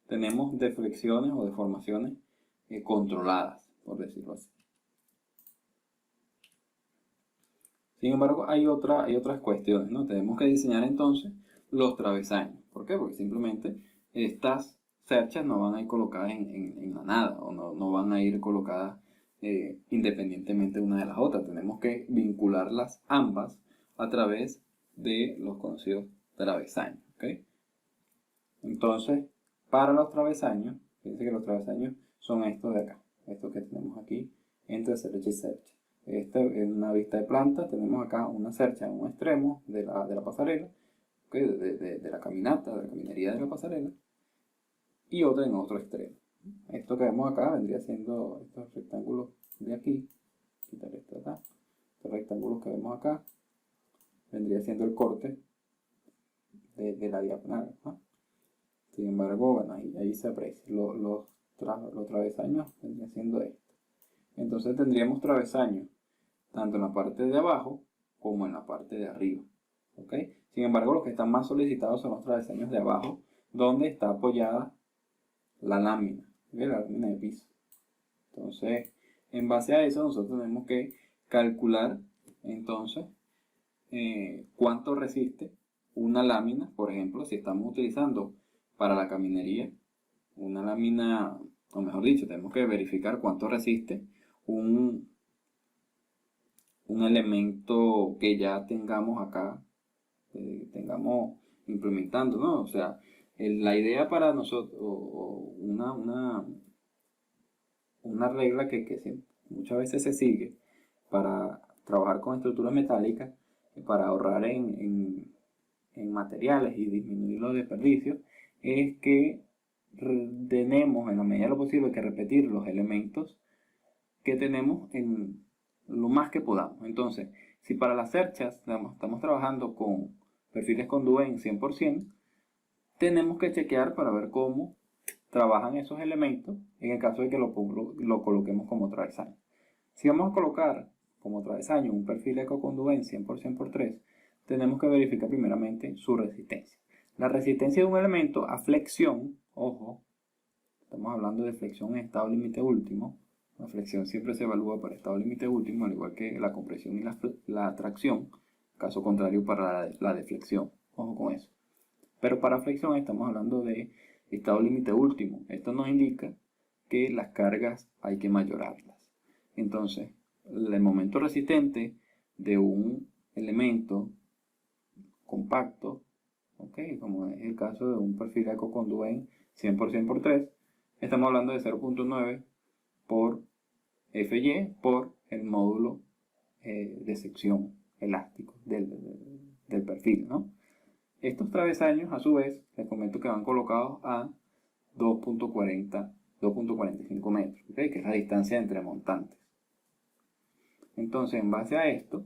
Tenemos deflexiones o deformaciones controladas, por decirlo así. Sin embargo, hay otras cuestiones, ¿no? Tenemos que diseñar entonces los travesaños. ¿Por qué? Porque simplemente estas cerchas no van a ir colocadas en la nada o no van a ir colocadas independientemente una de las otras. Tenemos que vincularlas ambas a través de los conocidos travesaños. ¿Ok? Entonces, para los travesaños, fíjense que los travesaños son estos de acá, estos que tenemos aquí entre cercha y cercha. Esta es una vista de planta, tenemos acá una cercha en un extremo de la pasarela, ¿okay? de la caminata, de la caminería de la pasarela, y otra en otro extremo. Esto que vemos acá vendría siendo estos rectángulos de aquí, quitar esto de acá, estos rectángulos que vemos acá, vendría siendo el corte de la diagonal, ¿no? Sin embargo, bueno, ahí se aprecia. Los travesaños vendrían siendo esto. Entonces tendríamos travesaños tanto en la parte de abajo como en la parte de arriba. ¿Ok? Sin embargo, los que están más solicitados son los travesaños de abajo, donde está apoyada la lámina, ¿ok? La lámina de piso. Entonces, en base a eso, nosotros tenemos que calcular entonces cuánto resiste una lámina. Por ejemplo, si estamos utilizando para la caminería una lámina, o mejor dicho, tenemos que verificar cuánto resiste un elemento que ya tengamos acá, tengamos implementando, ¿no? O sea, la idea para nosotros, o una regla que muchas veces se sigue para trabajar con estructuras metálicas, para ahorrar en materiales y disminuir los desperdicios, es que tenemos en la medida de lo posible que repetir los elementos que tenemos en lo más que podamos. Entonces, si para las cerchas estamos trabajando con perfiles con Duen 100%, tenemos que chequear para ver cómo trabajan esos elementos en el caso de que lo coloquemos como travesaño. Si vamos a colocar como travesaño un perfil ecoconduent 100% por 3, tenemos que verificar primeramente su resistencia. La resistencia de un elemento a flexión, ojo, estamos hablando de flexión en estado límite último. La flexión siempre se evalúa para estado límite último, al igual que la compresión y la tracción, caso contrario para la deflexión. Ojo con eso. Pero para flexión estamos hablando de estado límite último. Esto nos indica que las cargas hay que mayorarlas. Entonces, el momento resistente de un elemento compacto, ¿okay? Como es el caso de un perfil ecoconduent 100% por 3, estamos hablando de 0.9 por Fy por el módulo de sección elástico del perfil, ¿no? Estos travesaños, a su vez, les comento que van colocados a 2.45 metros, ¿okay? Que es la distancia entre montantes. Entonces, en base a esto,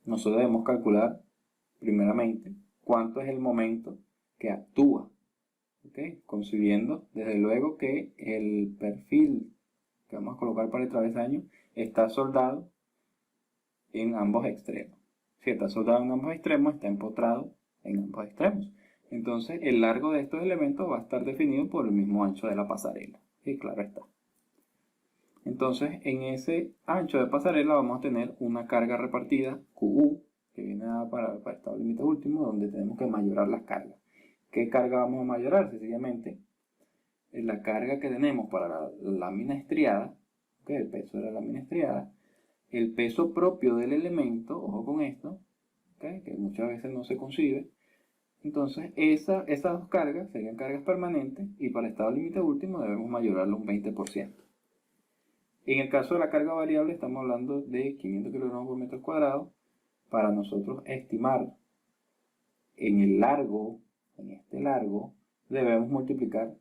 nosotros debemos calcular, primeramente, cuánto es el momento que actúa, ¿okay? Concibiendo, desde luego, que el perfil que vamos a colocar para el travesaño está soldado en ambos extremos. Si está soldado en ambos extremos, está empotrado en ambos extremos. Entonces, el largo de estos elementos va a estar definido por el mismo ancho de la pasarela. Y claro está. Entonces, en ese ancho de pasarela vamos a tener una carga repartida, QU, que viene para el estado límite último, donde tenemos que mayorar las cargas. ¿Qué carga vamos a mayorar? Sencillamente, la carga que tenemos para la lámina estriada, ¿okay? El peso de la lámina estriada, el peso propio del elemento, ojo con esto, ¿okay? Que muchas veces no se concibe. Entonces, esas dos cargas serían cargas permanentes y para el estado límite último debemos mayorarlo un 20%. En el caso de la carga variable estamos hablando de 500 kg por metro cuadrado. Para nosotros estimar en este largo, debemos multiplicar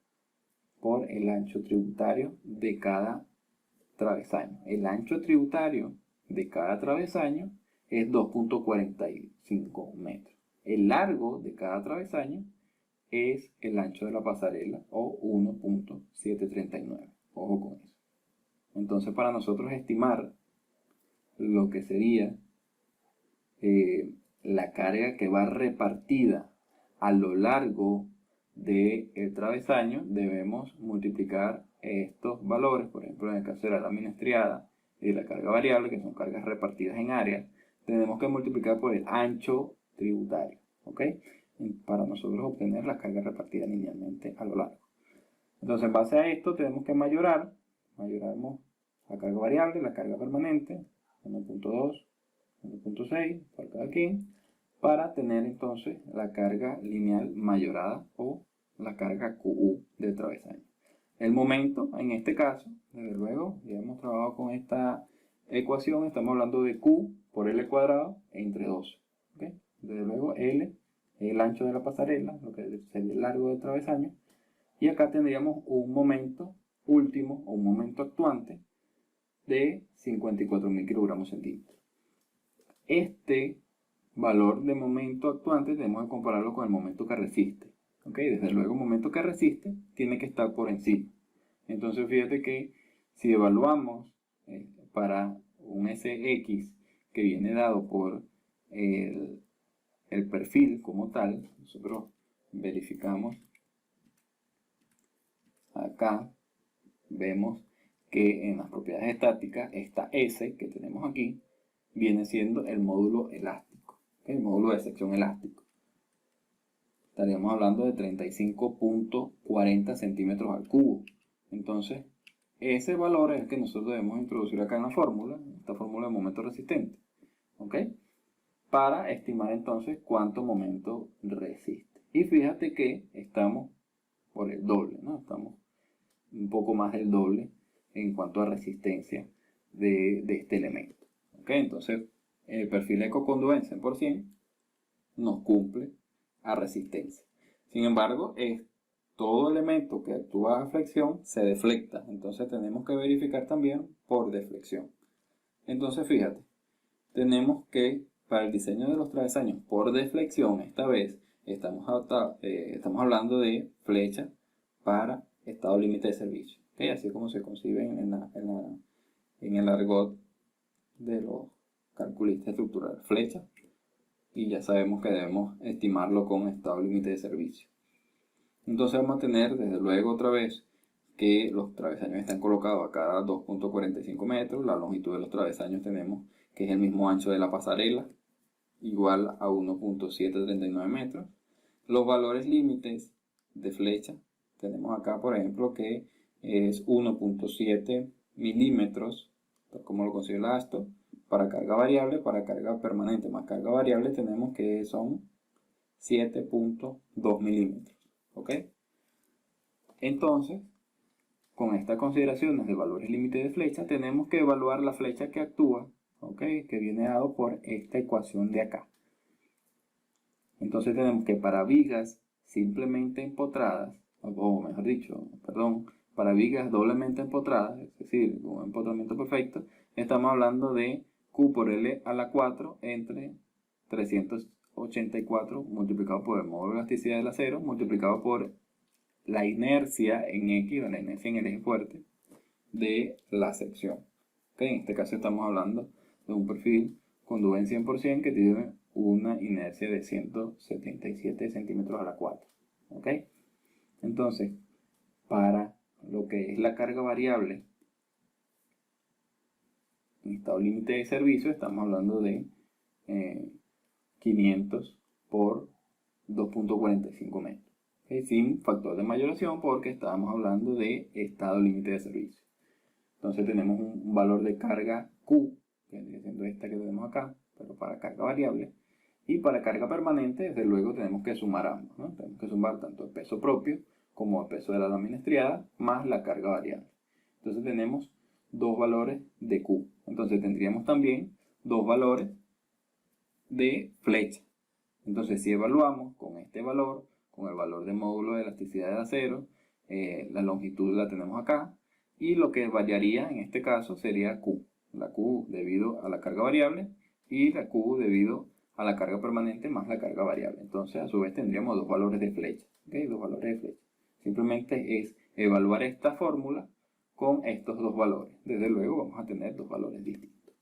por el ancho tributario de cada travesaño. El ancho tributario de cada travesaño es 2.45 metros. El largo de cada travesaño es el ancho de la pasarela o 1.739. Ojo con eso. Entonces, para nosotros estimar lo que sería la carga que va repartida a lo largo del travesaño, debemos multiplicar estos valores, por ejemplo en el caso de la lámina estriada y de la carga variable, que son cargas repartidas en áreas, tenemos que multiplicar por el ancho tributario, ¿ok? Para nosotros obtener la carga repartida linealmente a lo largo. Entonces, en base a esto, tenemos que mayoramos la carga variable, la carga permanente, 1.2, 1.6, por cada quien, para tener entonces la carga lineal mayorada o la carga QU de travesaño. El momento, en este caso, desde luego, ya hemos trabajado con esta ecuación, estamos hablando de Q por L cuadrado entre 12. ¿Okay? Desde luego, L es el ancho de la pasarela, lo que sería el largo del travesaño, y acá tendríamos un momento último o un momento actuante de 54.000 kilogramos centímetros. Este valor de momento actuante tenemos que compararlo con el momento que resiste. ¿Okay? Desde luego, el momento que resiste tiene que estar por encima. Entonces, fíjate que si evaluamos para un Sx que viene dado por el perfil como tal, nosotros verificamos acá, vemos que en las propiedades estáticas, esta S que tenemos aquí viene siendo el módulo elástico, ¿okay? El módulo de sección elástico. Estaríamos hablando de 35.40 centímetros al cubo. Entonces, ese valor es el que nosotros debemos introducir acá en la fórmula, esta fórmula de momento resistente, ¿ok? Para estimar entonces cuánto momento resiste. Y fíjate que estamos por el doble, ¿no? Estamos un poco más del doble en cuanto a resistencia de este elemento. ¿Ok? Entonces, el perfil Eco-Conduent 100% nos cumple a resistencia. Sin embargo, todo elemento que actúa a flexión se deflecta. Entonces, tenemos que verificar también por deflexión. Entonces, fíjate, tenemos que para el diseño de los travesaños por deflexión, esta vez estamos hablando de flecha para estado límite de servicio, ¿okay? Así como se concibe en el argot de los calculistas estructurales, flecha, y ya sabemos que debemos estimarlo con estado límite de servicio. Entonces vamos a tener desde luego otra vez que los travesaños están colocados a cada 2.45 metros, la longitud de los travesaños tenemos que es el mismo ancho de la pasarela, igual a 1.739 metros. Los valores límites de flecha tenemos acá, por ejemplo, que es 1.7 milímetros, como lo consigue la ASTO, para carga variable. Para carga permanente más carga variable tenemos que son 7.2 milímetros. ¿Ok? Entonces, con estas consideraciones de valores límites de flecha, tenemos que evaluar la flecha que actúa, ¿ok? Que viene dado por esta ecuación de acá. Entonces tenemos que para vigas simplemente empotradas, o mejor dicho, perdón, para vigas doblemente empotradas, es decir, con un empotramiento perfecto, estamos hablando de Q por L a la 4 entre 384 multiplicado por el módulo de elasticidad del acero multiplicado por la inercia en X, la inercia en el eje fuerte de la sección. ¿Okay? En este caso estamos hablando de un perfil con Duven 100% que tiene una inercia de 177 centímetros a la 4. ¿Ok? Entonces, para lo que es la carga variable en estado límite de servicio, estamos hablando de 500 por 2.45 metros. ¿Okay? Sin factor de mayoración porque estábamos hablando de estado límite de servicio. Entonces tenemos un valor de carga Q, que viene siendo esta que tenemos acá, pero para carga variable. Y para carga permanente, desde luego, tenemos que sumar ambos, ¿no? Tenemos que sumar tanto el peso propio como el peso de la lámina estriada, más la carga variable. Entonces tenemos dos valores de Q. Entonces tendríamos también dos valores de flecha. Entonces si evaluamos con este valor, con el valor de módulo de elasticidad del acero, la longitud la tenemos acá, y lo que variaría en este caso sería Q. La Q debido a la carga variable y la Q debido a la carga permanente más la carga variable. Entonces a su vez tendríamos dos valores de flecha. ¿Okay? Dos valores de flecha. Simplemente es evaluar esta fórmula con estos dos valores. Desde luego vamos a tener dos valores distintos.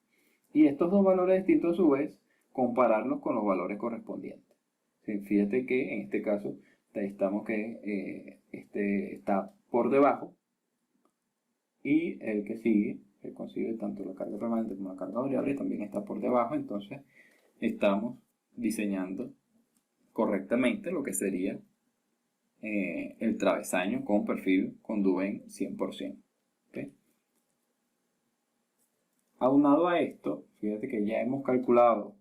Y estos dos valores distintos a su vez compararlos con los valores correspondientes. Fíjate que en este caso estamos que este está por debajo y el que sigue que concibe tanto la carga permanente como la carga variable, también está por debajo. Entonces estamos diseñando correctamente lo que sería el travesaño con perfil con Duvén 100%. ¿Okay? Aunado a esto, fíjate que ya hemos calculado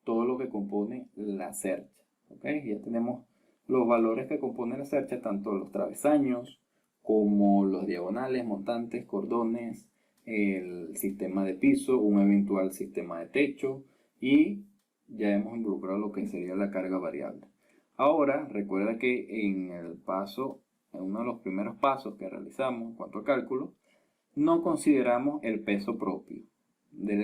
todo lo que compone la cercha. ¿Okay? Ya tenemos los valores que compone la cercha, tanto los travesaños como los diagonales, montantes, cordones, el sistema de piso, un eventual sistema de techo, y ya hemos involucrado lo que sería la carga variable. Ahora, recuerda que en uno de los primeros pasos que realizamos en cuanto a cálculo, no consideramos el peso propio de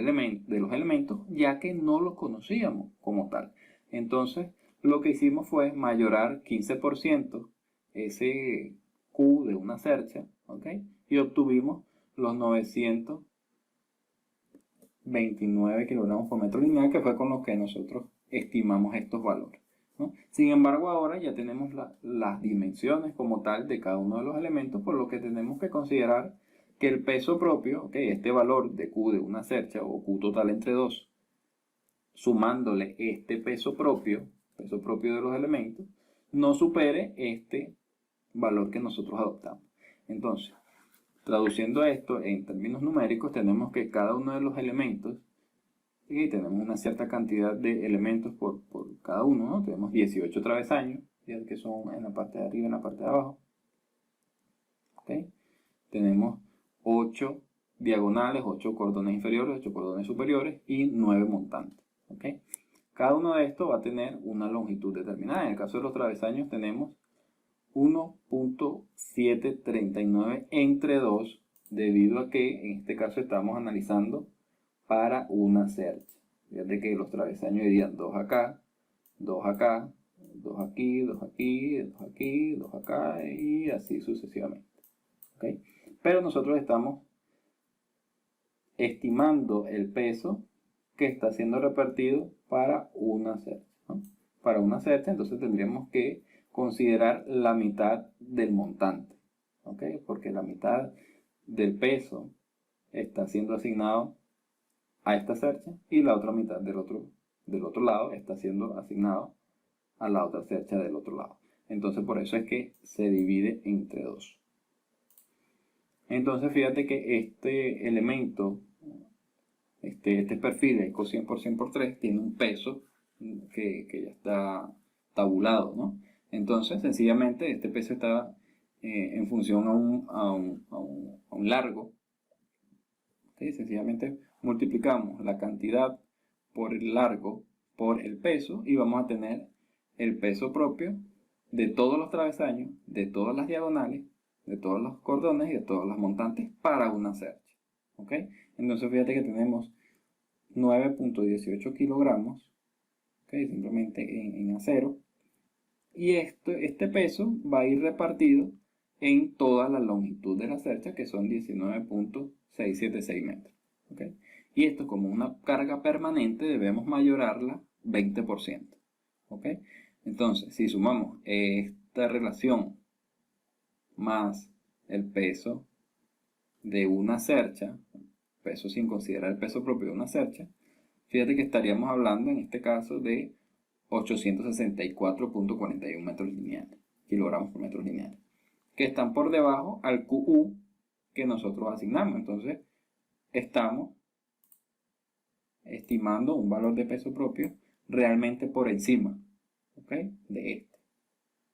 los elementos, ya que no los conocíamos como tal. Entonces, lo que hicimos fue mayorar 15% ese Q de una cercha, ¿ok? Y obtuvimos los 929 kilogramos por metro lineal, que fue con los que nosotros estimamos estos valores, ¿no? Sin embargo, ahora ya tenemos las dimensiones como tal de cada uno de los elementos, por lo que tenemos que considerar que el peso propio, okay, este valor de Q de una cercha o Q total entre 2, sumándole este peso propio de los elementos, no supere este valor que nosotros adoptamos. Entonces, traduciendo esto en términos numéricos, tenemos que cada uno de los elementos, y tenemos una cierta cantidad de elementos por cada uno, ¿no? Tenemos 18 travesaños, que son en la parte de arriba y en la parte de abajo. ¿Okay? Tenemos 8 diagonales, 8 cordones inferiores, 8 cordones superiores y 9 montantes. ¿Okay? Cada uno de estos va a tener una longitud determinada. En el caso de los travesaños tenemos 1.739 entre 2, debido a que en este caso estamos analizando para una cercha. Fíjate que los travesaños irían 2 acá, 2 acá, 2 aquí, 2 aquí, 2 aquí, 2 acá y así sucesivamente. ¿Okay? Pero nosotros estamos estimando el peso que está siendo repartido para una cercha, ¿no? Para una cercha, entonces tendríamos que considerar la mitad del montante, ¿ok? Porque la mitad del peso está siendo asignado a esta cercha y la otra mitad del otro lado está siendo asignado a la otra cercha del otro lado. Entonces por eso es que se divide entre 2. Entonces fíjate que este elemento, este perfil de cos 100% por 3 tiene un peso que ya está tabulado, ¿no? Entonces sencillamente este peso está en función a un largo. ¿Okay? Sencillamente multiplicamos la cantidad por el largo por el peso y vamos a tener el peso propio de todos los travesaños, de todas las diagonales, de todos los cordones y de todas las montantes para una cercha. ¿Ok? Entonces fíjate que tenemos 9.18 kilogramos, ¿okay? Simplemente en acero, y este peso va a ir repartido en toda la longitud de la cercha, que son 19.676 metros. ¿Okay? Y esto, como una carga permanente, debemos mayorarla 20%. ¿Okay? Entonces, si sumamos esta relación más el peso de una cercha, peso sin considerar el peso propio de una cercha, fíjate que estaríamos hablando en este caso de 864.41 metros lineales, kilogramos por metro lineal, que están por debajo al QU que nosotros asignamos. Entonces, estamos estimando un valor de peso propio realmente por encima, ¿okay? De este.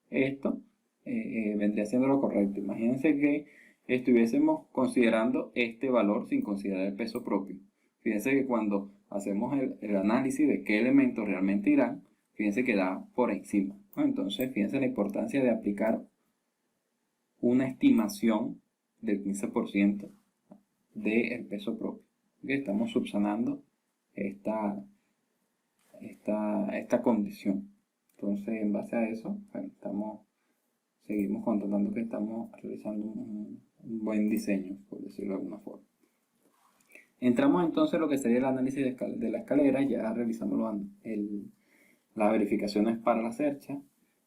Esto vendría siendo lo correcto. Imagínense que estuviésemos considerando este valor sin considerar el peso propio. Fíjense que cuando hacemos el análisis de qué elementos realmente irán, fíjense que da por encima, ¿no? Entonces, fíjense la importancia de aplicar una estimación del 15% del peso propio. ¿Okay? Estamos subsanando esta condición. Entonces, en base a eso, bueno, seguimos constatando que estamos realizando un buen diseño, por decirlo de alguna forma. Entramos entonces a lo que sería el análisis de la escalera. Ya realizamos las verificaciones para la cercha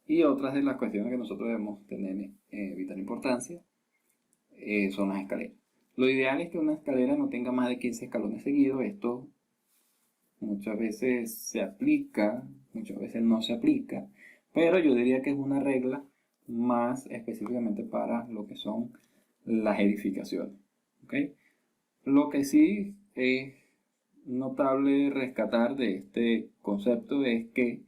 y otras de las cuestiones que nosotros debemos tener vital importancia son las escaleras. Lo ideal es que una escalera no tenga más de 15 escalones seguidos. Esto muchas veces se aplica, muchas veces no se aplica, pero yo diría que es una regla más específicamente para lo que son las edificaciones. ¿Ok? Lo que sí es notable rescatar de este concepto es que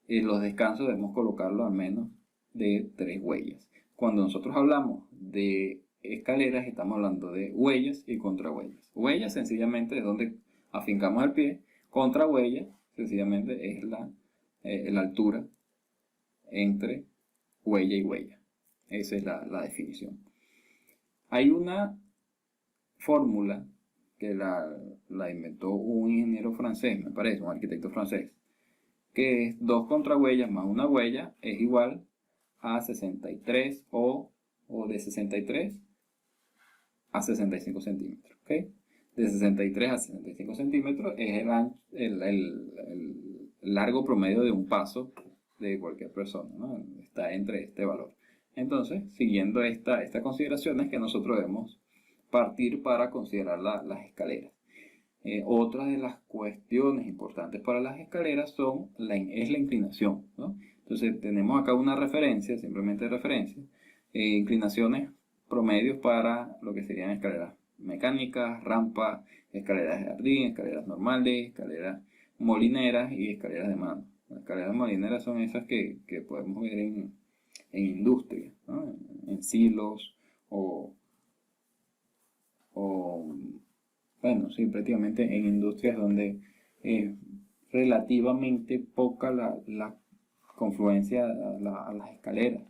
los descansos debemos colocarlo al menos de 3 huellas. Cuando nosotros hablamos de escaleras, estamos hablando de huellas y contrahuellas. Huellas sencillamente es donde afincamos el pie, contrahuella sencillamente es la altura entre huella y huella. Esa es la definición. Hay una fórmula que la inventó un ingeniero francés, me parece, un arquitecto francés, que es 2 contrahuellas más una huella es igual a 63 o de 63 a 65 centímetros. ¿Okay? De 63 a 65 centímetros es el largo promedio de un paso de cualquier persona, ¿no? Está entre este valor. Entonces, siguiendo esta consideración es que nosotros debemos partir para considerar las escaleras. Otra de las cuestiones importantes para las escaleras es la inclinación, ¿no? Entonces tenemos acá una referencia, simplemente referencia, inclinaciones promedios para lo que serían escaleras mecánicas, rampas, escaleras de jardín, escaleras normales, escaleras molineras y escaleras de mano. Las escaleras molineras son esas que podemos ver en industria, ¿no? En silos o bueno, sí, prácticamente en industrias donde es relativamente poca la confluencia a las escaleras.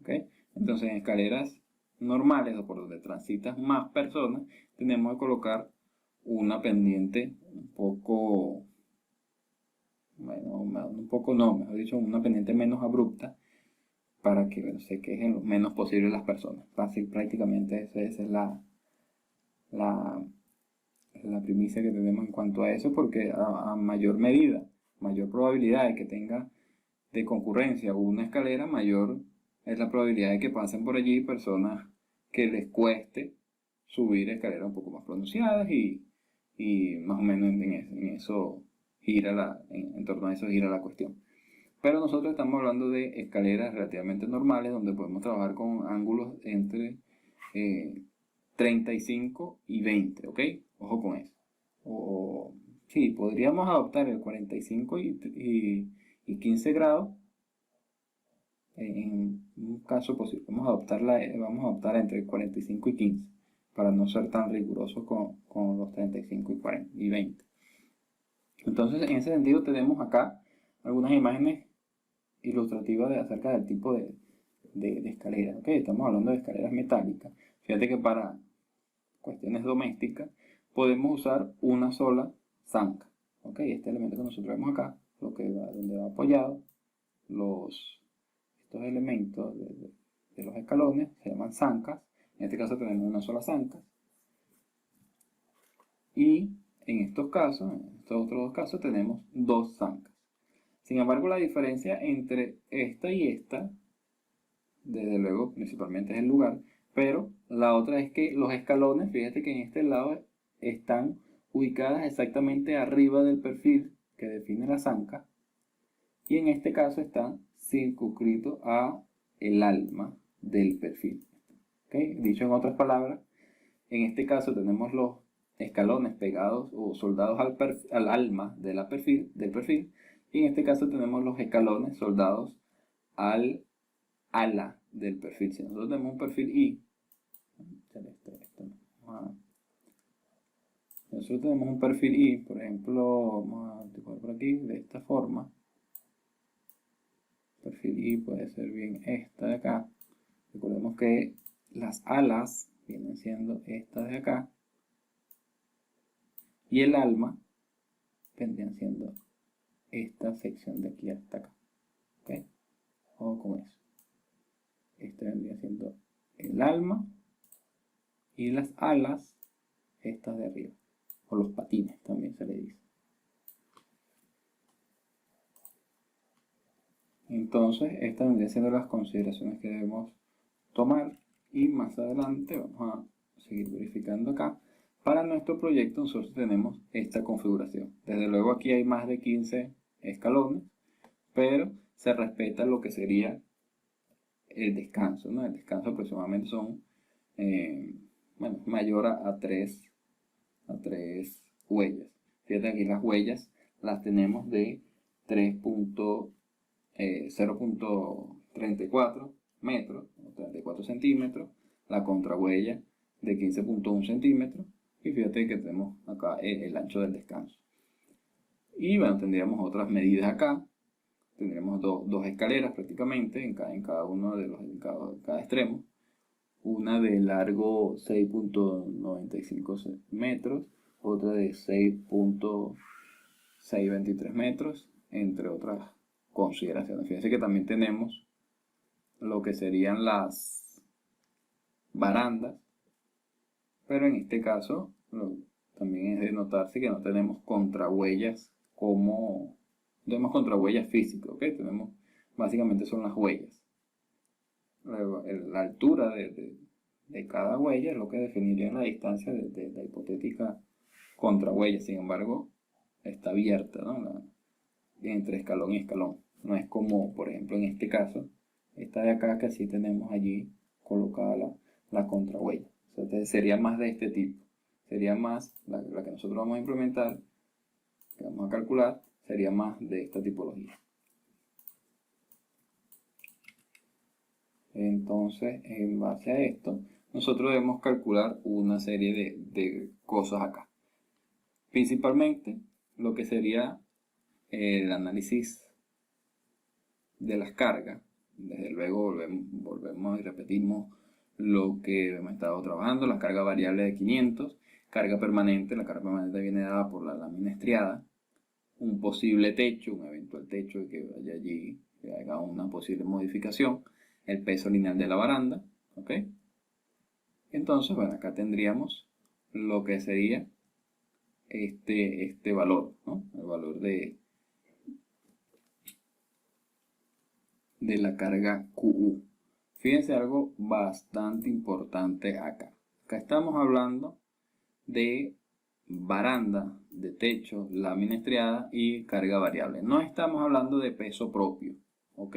¿Okay? Entonces, en escaleras normales o por donde transitan más personas, tenemos que colocar una pendiente un poco, bueno, mejor dicho, una pendiente menos abrupta para que se quejen lo menos posible las personas. Prácticamente esa es la primicia que tenemos en cuanto a eso, porque a mayor medida, mayor probabilidad de que tenga de concurrencia una escalera, mayor es la probabilidad de que pasen por allí personas que les cueste subir escaleras un poco más pronunciadas y más o menos en eso en torno a eso gira la cuestión. Pero nosotros estamos hablando de escaleras relativamente normales donde podemos trabajar con ángulos entre 35 y 20, ¿ok? Ojo con eso. Sí, podríamos adoptar el 45 y 15 grados en un caso posible. Vamos a adoptar entre 45 y 15 para no ser tan rigurosos con los 35 y 40 y 20. Entonces, en ese sentido tenemos acá algunas imágenes ilustrativas acerca del tipo de escaleras. ¿Okay? Estamos hablando de escaleras metálicas. Fíjate que para cuestiones domésticas podemos usar una sola zanca. ¿Okay? Este elemento que nosotros vemos acá, donde va apoyado, estos elementos de los escalones se llaman zancas. En este caso tenemos una sola zanca. Y en estos otros dos casos, tenemos 2 zancas. Sin embargo, la diferencia entre esta y esta, desde luego, principalmente es el lugar, pero la otra es que los escalones, fíjate que en este lado están ubicadas exactamente arriba del perfil que define la zanca, y en este caso están circunscritos a el alma del perfil. ¿Okay? Dicho en otras palabras, en este caso tenemos los escalones pegados o soldados al alma del perfil, y en este caso tenemos los escalones soldados al ala del perfil. Si nosotros tenemos un perfil I, nosotros tenemos un perfil I, por ejemplo, vamos a dibujar por aquí de esta forma. Perfil I puede ser bien esta de acá. Recordemos que las alas vienen siendo estas de acá y el alma vendrían siendo esta sección de aquí hasta acá. ¿Ok? Ojo con eso. Este vendría siendo el alma y las alas, estas de arriba, o los patines también se le dice. Entonces, estas vendrían siendo las consideraciones que debemos tomar, y más adelante vamos a seguir verificando acá. Para nuestro proyecto nosotros tenemos esta configuración. Desde luego aquí hay más de 15 escalones, pero se respeta lo que sería el descanso, ¿no? El descanso aproximadamente son, bueno, mayor a 3 huellas. Fíjate aquí las huellas las tenemos de 0.34 metros, o 34 centímetros, la contrahuella de 15.1 centímetros, y fíjate que tenemos acá el ancho del descanso. Y bueno, tendríamos otras medidas acá. Tendremos dos escaleras prácticamente en cada uno de cada extremo. Una de largo 6.95 metros, otra de 6.623 metros, entre otras consideraciones. Fíjense que también tenemos lo que serían las barandas, pero en este caso también es de notarse que no tenemos contrahuellas como tenemos contrahuellas físicas, ¿ok? Tenemos, básicamente son las huellas. La altura de cada huella es lo que definiría la distancia de la hipotética contrahuella. Sin embargo, está abierta, ¿no? Entre escalón y escalón. No es como, por ejemplo, en este caso, esta de acá que sí tenemos allí colocada la contrahuella. O sea, sería más de este tipo. Sería más, la que nosotros vamos a implementar, que vamos a calcular, sería más de esta tipología. Entonces, en base a esto, nosotros debemos calcular una serie de cosas acá. Principalmente, lo que sería el análisis de las cargas. Desde luego, volvemos y repetimos lo que hemos estado trabajando. La carga variable de 500, carga permanente. La carga permanente viene dada por la lámina estriada. Un posible techo, un eventual techo que vaya allí, que haga una posible modificación, el peso lineal de la baranda, ¿ok? Entonces, bueno, acá tendríamos lo que sería este valor, ¿no? El valor de la carga QU. Fíjense algo bastante importante acá. Acá estamos hablando de baranda, de techo, lámina estriada y carga variable. No estamos hablando de peso propio, ¿ok?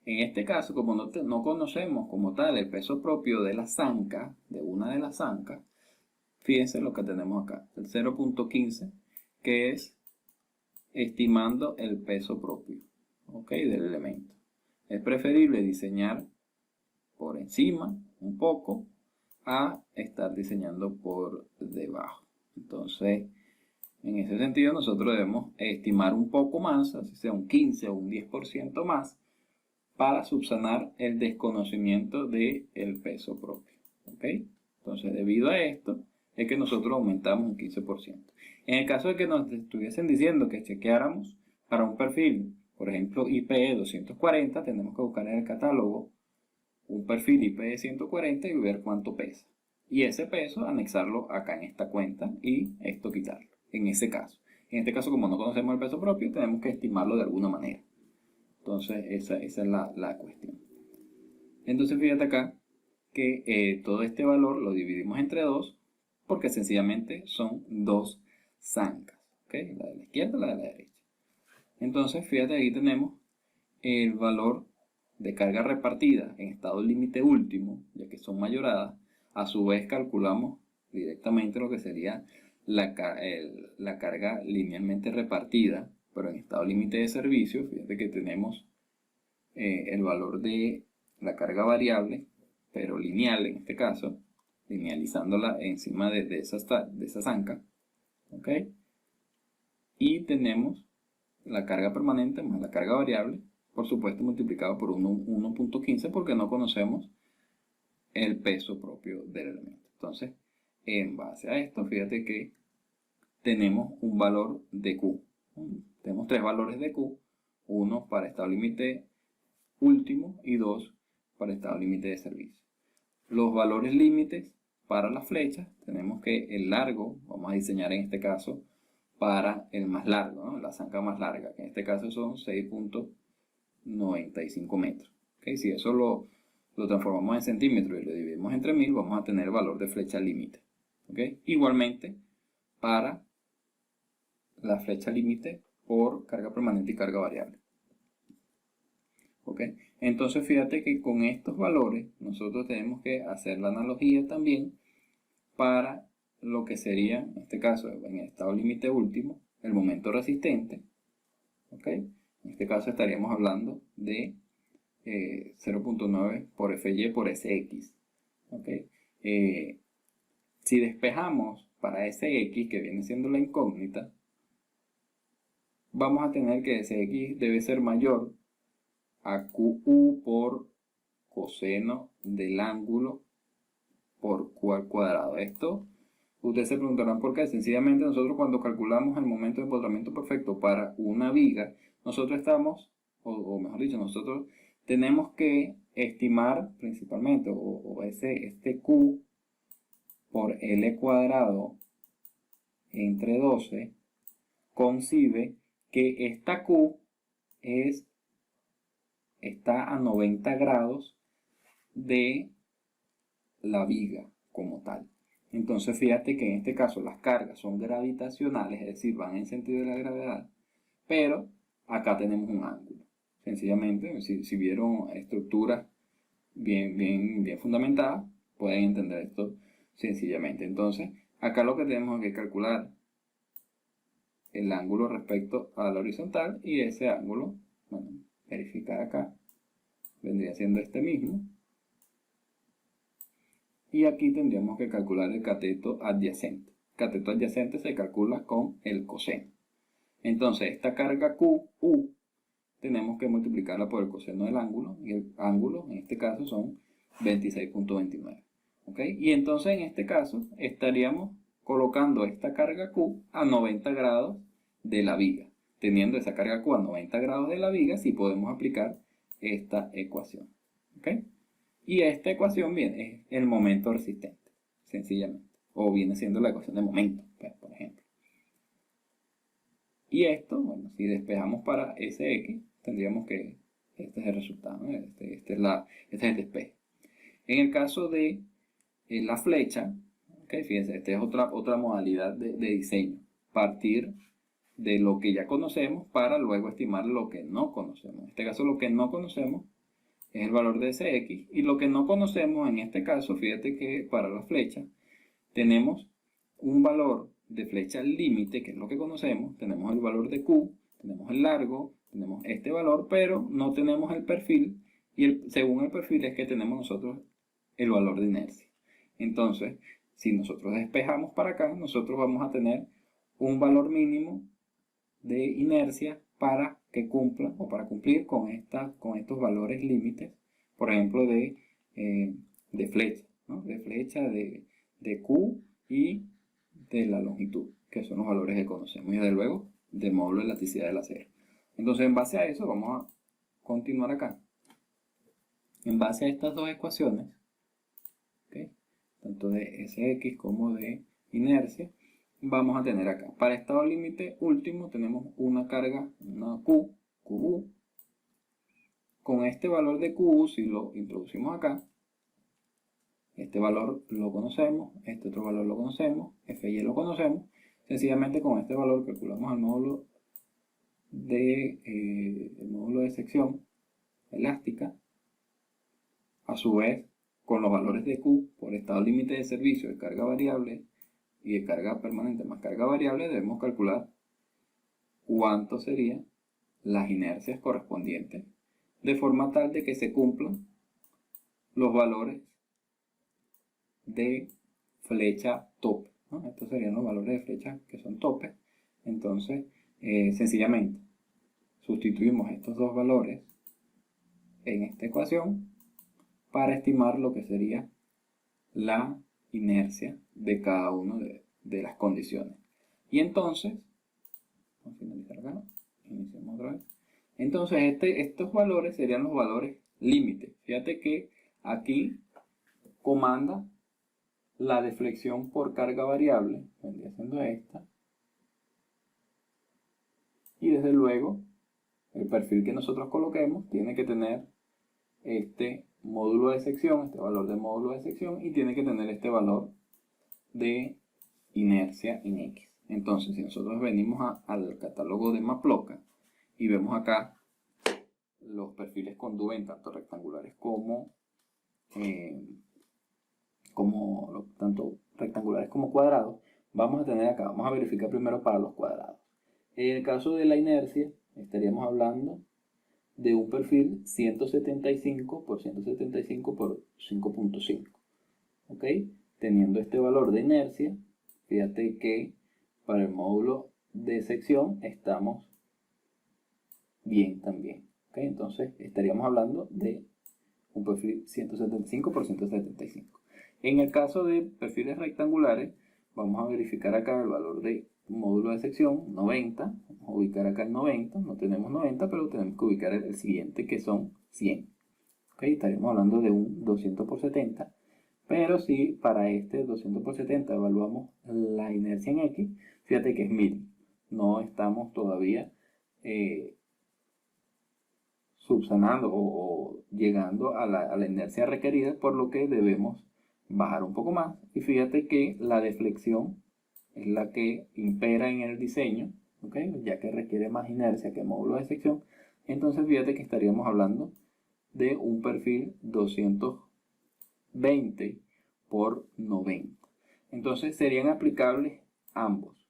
En este caso, como no conocemos como tal el peso propio de la zanca, de una de las zancas, fíjense lo que tenemos acá, el 0.15, que es estimando el peso propio, ¿ok? Del elemento. Es preferible diseñar por encima un poco a estar diseñando por debajo. Entonces, en ese sentido, nosotros debemos estimar un poco más, así sea un 15 o un 10% más, para subsanar el desconocimiento del peso propio. ¿Ok? Entonces, debido a esto, es que nosotros aumentamos un 15%. En el caso de que nos estuviesen diciendo que chequeáramos para un perfil, por ejemplo, IPE 240, tenemos que buscar en el catálogo un perfil IPE 140 y ver cuánto pesa. Y ese peso anexarlo acá en esta cuenta y esto quitarlo, en ese caso. En este caso, como no conocemos el peso propio, tenemos que estimarlo de alguna manera. Entonces, esa es la cuestión. Entonces, fíjate acá que todo este valor lo dividimos entre 2 porque sencillamente son dos zancas. ¿Okay? La de la izquierda y la de la derecha. Entonces, fíjate, aquí tenemos el valor de carga repartida en estado límite último, ya que son mayoradas. A su vez calculamos directamente lo que sería la carga linealmente repartida, pero en estado límite de servicio. Fíjate que tenemos el valor de la carga variable, pero lineal en este caso, linealizándola encima de esa zanca. ¿Ok? Y tenemos la carga permanente más la carga variable, por supuesto multiplicado por 1.15 porque no conocemos el peso propio del elemento. Entonces, en base a esto, fíjate que tenemos un valor de Q. Tenemos tres valores de Q, uno para estado límite último y dos para estado límite de servicio. Los valores límites para las flechas, tenemos que el largo, vamos a diseñar en este caso para el más largo, ¿no? La zanca más larga, que en este caso son 6.95 metros. ¿Okay? Si eso lo transformamos en centímetros y lo dividimos entre 1000, vamos a tener el valor de flecha límite. ¿Okay? Igualmente, para la flecha límite por carga permanente y carga variable. ¿Okay? Entonces fíjate que con estos valores nosotros tenemos que hacer la analogía también para lo que sería, en este caso, en el estado límite último, el momento resistente. ¿Okay? En este caso estaríamos hablando de 0.9 por Fy por Sx. ¿Okay? Si despejamos para Sx, que viene siendo la incógnita, vamos a tener que Sx debe ser mayor a Qu por coseno del ángulo por Q al cuadrado. Esto, ustedes se preguntarán por qué. Sencillamente nosotros cuando calculamos el momento de empotramiento perfecto para una viga, nosotros estamos, o mejor dicho, nosotros tenemos que estimar principalmente, este Q por L cuadrado entre 12, concibe que esta Q está a 90 grados de la viga como tal. Entonces fíjate que en este caso las cargas son gravitacionales, es decir, van en sentido de la gravedad, pero acá tenemos un ángulo. Sencillamente, si vieron estructuras bien fundamentadas, pueden entender esto sencillamente. Entonces, acá lo que tenemos que calcular el ángulo respecto a la horizontal y ese ángulo, bueno, verificar acá, vendría siendo este mismo. Y aquí tendríamos que calcular el cateto adyacente. El cateto adyacente se calcula con el coseno. Entonces, esta carga QU tenemos que multiplicarla por el coseno del ángulo, y el ángulo en este caso son 26.29. ¿Okay? Y entonces en este caso estaríamos colocando esta carga Q a 90 grados de la viga. Teniendo esa carga Q a 90 grados de la viga, sí podemos aplicar esta ecuación. ¿Okay? Y esta ecuación viene, es el momento resistente, sencillamente. O viene siendo la ecuación de momento, por ejemplo. Y esto, bueno, si despejamos para Sx, tendríamos que, este es el resultado, ¿no? este es el despeje. En el caso de la flecha, ¿okay? Fíjense, esta es otra modalidad de diseño. Partir de lo que ya conocemos para luego estimar lo que no conocemos. En este caso lo que no conocemos es el valor de Sx, y lo que no conocemos en este caso, fíjate que para la flecha tenemos un valor de flecha límite, que es lo que conocemos, tenemos el valor de Q, tenemos el largo, tenemos este valor, pero no tenemos el perfil, y según el perfil es que tenemos nosotros el valor de inercia. Entonces, si nosotros despejamos para acá, nosotros vamos a tener un valor mínimo de inercia para que cumpla o para cumplir con estos valores límites, por ejemplo, de flecha, ¿no? De flecha, de Q y de la longitud, que son los valores que conocemos, y desde luego del módulo de elasticidad del acero. Entonces, en base a eso, vamos a continuar acá. En base a estas dos ecuaciones, ¿okay? Tanto de Sx como de inercia, vamos a tener acá, para estado límite último tenemos una carga, una QU. Con este valor de QU, si lo introducimos acá, este valor lo conocemos, este otro valor lo conocemos, Fy lo conocemos, sencillamente con este valor calculamos el módulo de sección elástica, a su vez con los valores de Q por estado límite de servicio de carga variable y de carga permanente más carga variable, debemos calcular cuánto serían las inercias correspondientes, de forma tal de que se cumplan los valores de flecha tope, ¿no? Estos serían los valores de flecha que son tope. Entonces, sencillamente, sustituimos estos dos valores en esta ecuación para estimar lo que sería la inercia de cada una de las condiciones. Y entonces, vamos a finalizar acá, iniciamos otra vez. Entonces, estos valores serían los valores límites. Fíjate que aquí comanda la deflexión por carga variable, vendría siendo esta, y desde luego el perfil que nosotros coloquemos tiene que tener este módulo de sección, este valor de módulo de sección, y tiene que tener este valor de inercia en X. Entonces, si nosotros venimos al catálogo de Maploca y vemos acá los perfiles con Duven, tanto rectangulares tanto rectangulares como cuadrados, vamos a tener acá, vamos a verificar primero para los cuadrados. En el caso de la inercia, estaríamos hablando de un perfil 175 por 175 por 5.5. ¿Ok? Teniendo este valor de inercia, fíjate que para el módulo de sección estamos bien también. ¿Ok? Entonces estaríamos hablando de un perfil 175 por 175. En el caso de perfiles rectangulares, vamos a verificar acá el valor de módulo de sección 90. Vamos a ubicar acá el 90. No tenemos 90, pero tenemos que ubicar el siguiente, que son 100. ¿Ok? Estaríamos hablando de un 200 por 70. Pero si para este 200 por 70 evaluamos la inercia en X, fíjate que es 1000. No estamos todavía subsanando o llegando a la inercia requerida, por lo que debemos bajar un poco más. Y fíjate que la deflexión es la que impera en el diseño, ¿okay? Ya que requiere más inercia que módulo de sección. Entonces fíjate que estaríamos hablando de un perfil 220 por 90. Entonces serían aplicables ambos.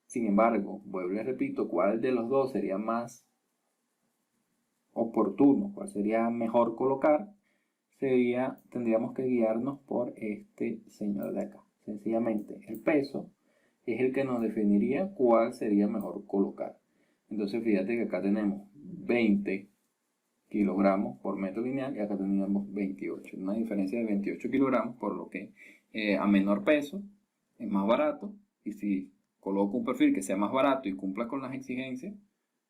Sin embargo, vuelvo y repito, ¿cuál de los dos sería más oportuno, cuál sería mejor colocar? Tendríamos que guiarnos por este señor de acá. Sencillamente, el peso es el que nos definiría cuál sería mejor colocar. Entonces fíjate que acá tenemos 20 kilogramos por metro lineal y acá teníamos 28. Una diferencia de 28 kilogramos, por lo que a menor peso es más barato. Y si coloco un perfil que sea más barato y cumpla con las exigencias,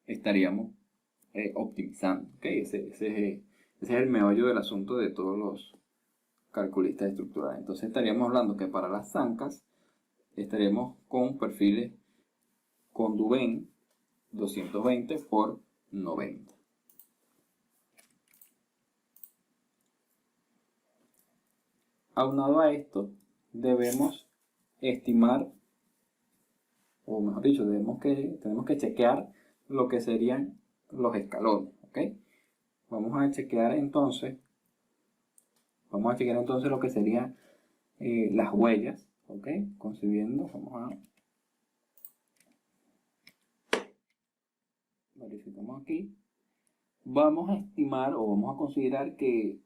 estaríamos optimizando. ¿Okay? Ese es el meollo del asunto de todos los calculistas estructurales. Entonces estaríamos hablando que para las zancas estaríamos con perfiles con Duven 220 por 90. Aunado a esto, debemos estimar, o mejor dicho, tenemos que chequear lo que serían los escalones. ¿Ok? Vamos a chequear entonces lo que serían las huellas. ¿Ok? Concibiendo, verificamos aquí. Vamos a estimar o vamos a considerar que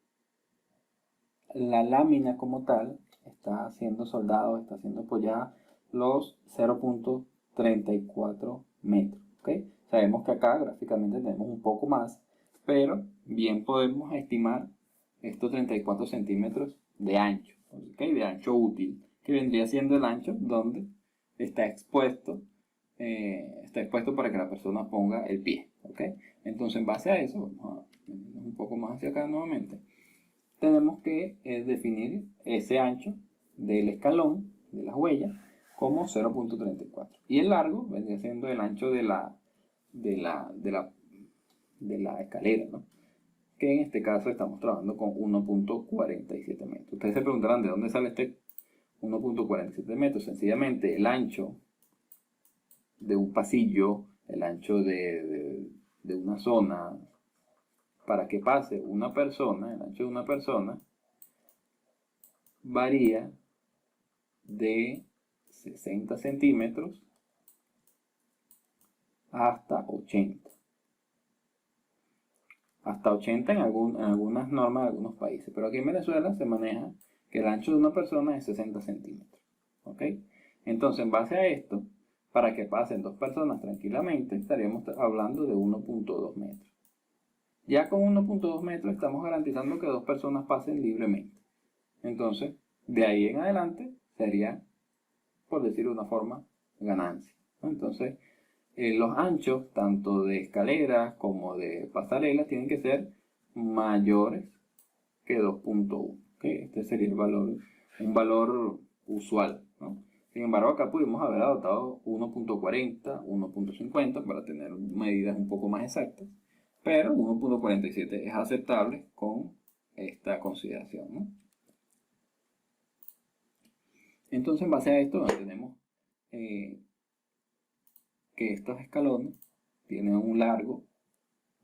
la lámina como tal está siendo soldada, está siendo apoyada los 0.34 metros. ¿Okay? Sabemos que acá gráficamente tenemos un poco más, pero bien podemos estimar estos 34 centímetros de ancho, ¿okay? De ancho útil, que vendría siendo el ancho donde está expuesto para que la persona ponga el pie. ¿Okay? Entonces, en base a eso, vamos a irnos un poco más hacia acá nuevamente. Tenemos que definir ese ancho del escalón, de las huellas, como 0.34. Y el largo vendría siendo el ancho de la escalera, ¿no? Que en este caso estamos trabajando con 1.47 metros. Ustedes se preguntarán de dónde sale este 1.47 metros. Sencillamente el ancho de un pasillo, el ancho de una zona, para que pase una persona, el ancho de una persona varía de 60 centímetros hasta 80. Hasta 80 en algunas normas de algunos países. Pero aquí en Venezuela se maneja que el ancho de una persona es 60 centímetros. ¿Ok? Entonces, en base a esto, para que pasen dos personas tranquilamente, estaríamos hablando de 1.2 metros. Ya con 1.2 metros estamos garantizando que dos personas pasen libremente. Entonces, de ahí en adelante sería, por decirlo de una forma, ganancia, ¿no? Entonces, los anchos, tanto de escaleras como de pasarelas, tienen que ser mayores que 2.1. ¿Okay? Este sería el valor, un valor usual, ¿no? Sin embargo, acá pudimos haber adoptado 1.40, 1.50 para tener medidas un poco más exactas, pero 1.47 es aceptable con esta consideración, ¿no? Entonces, en base a esto, tenemos que estos escalones tienen un largo,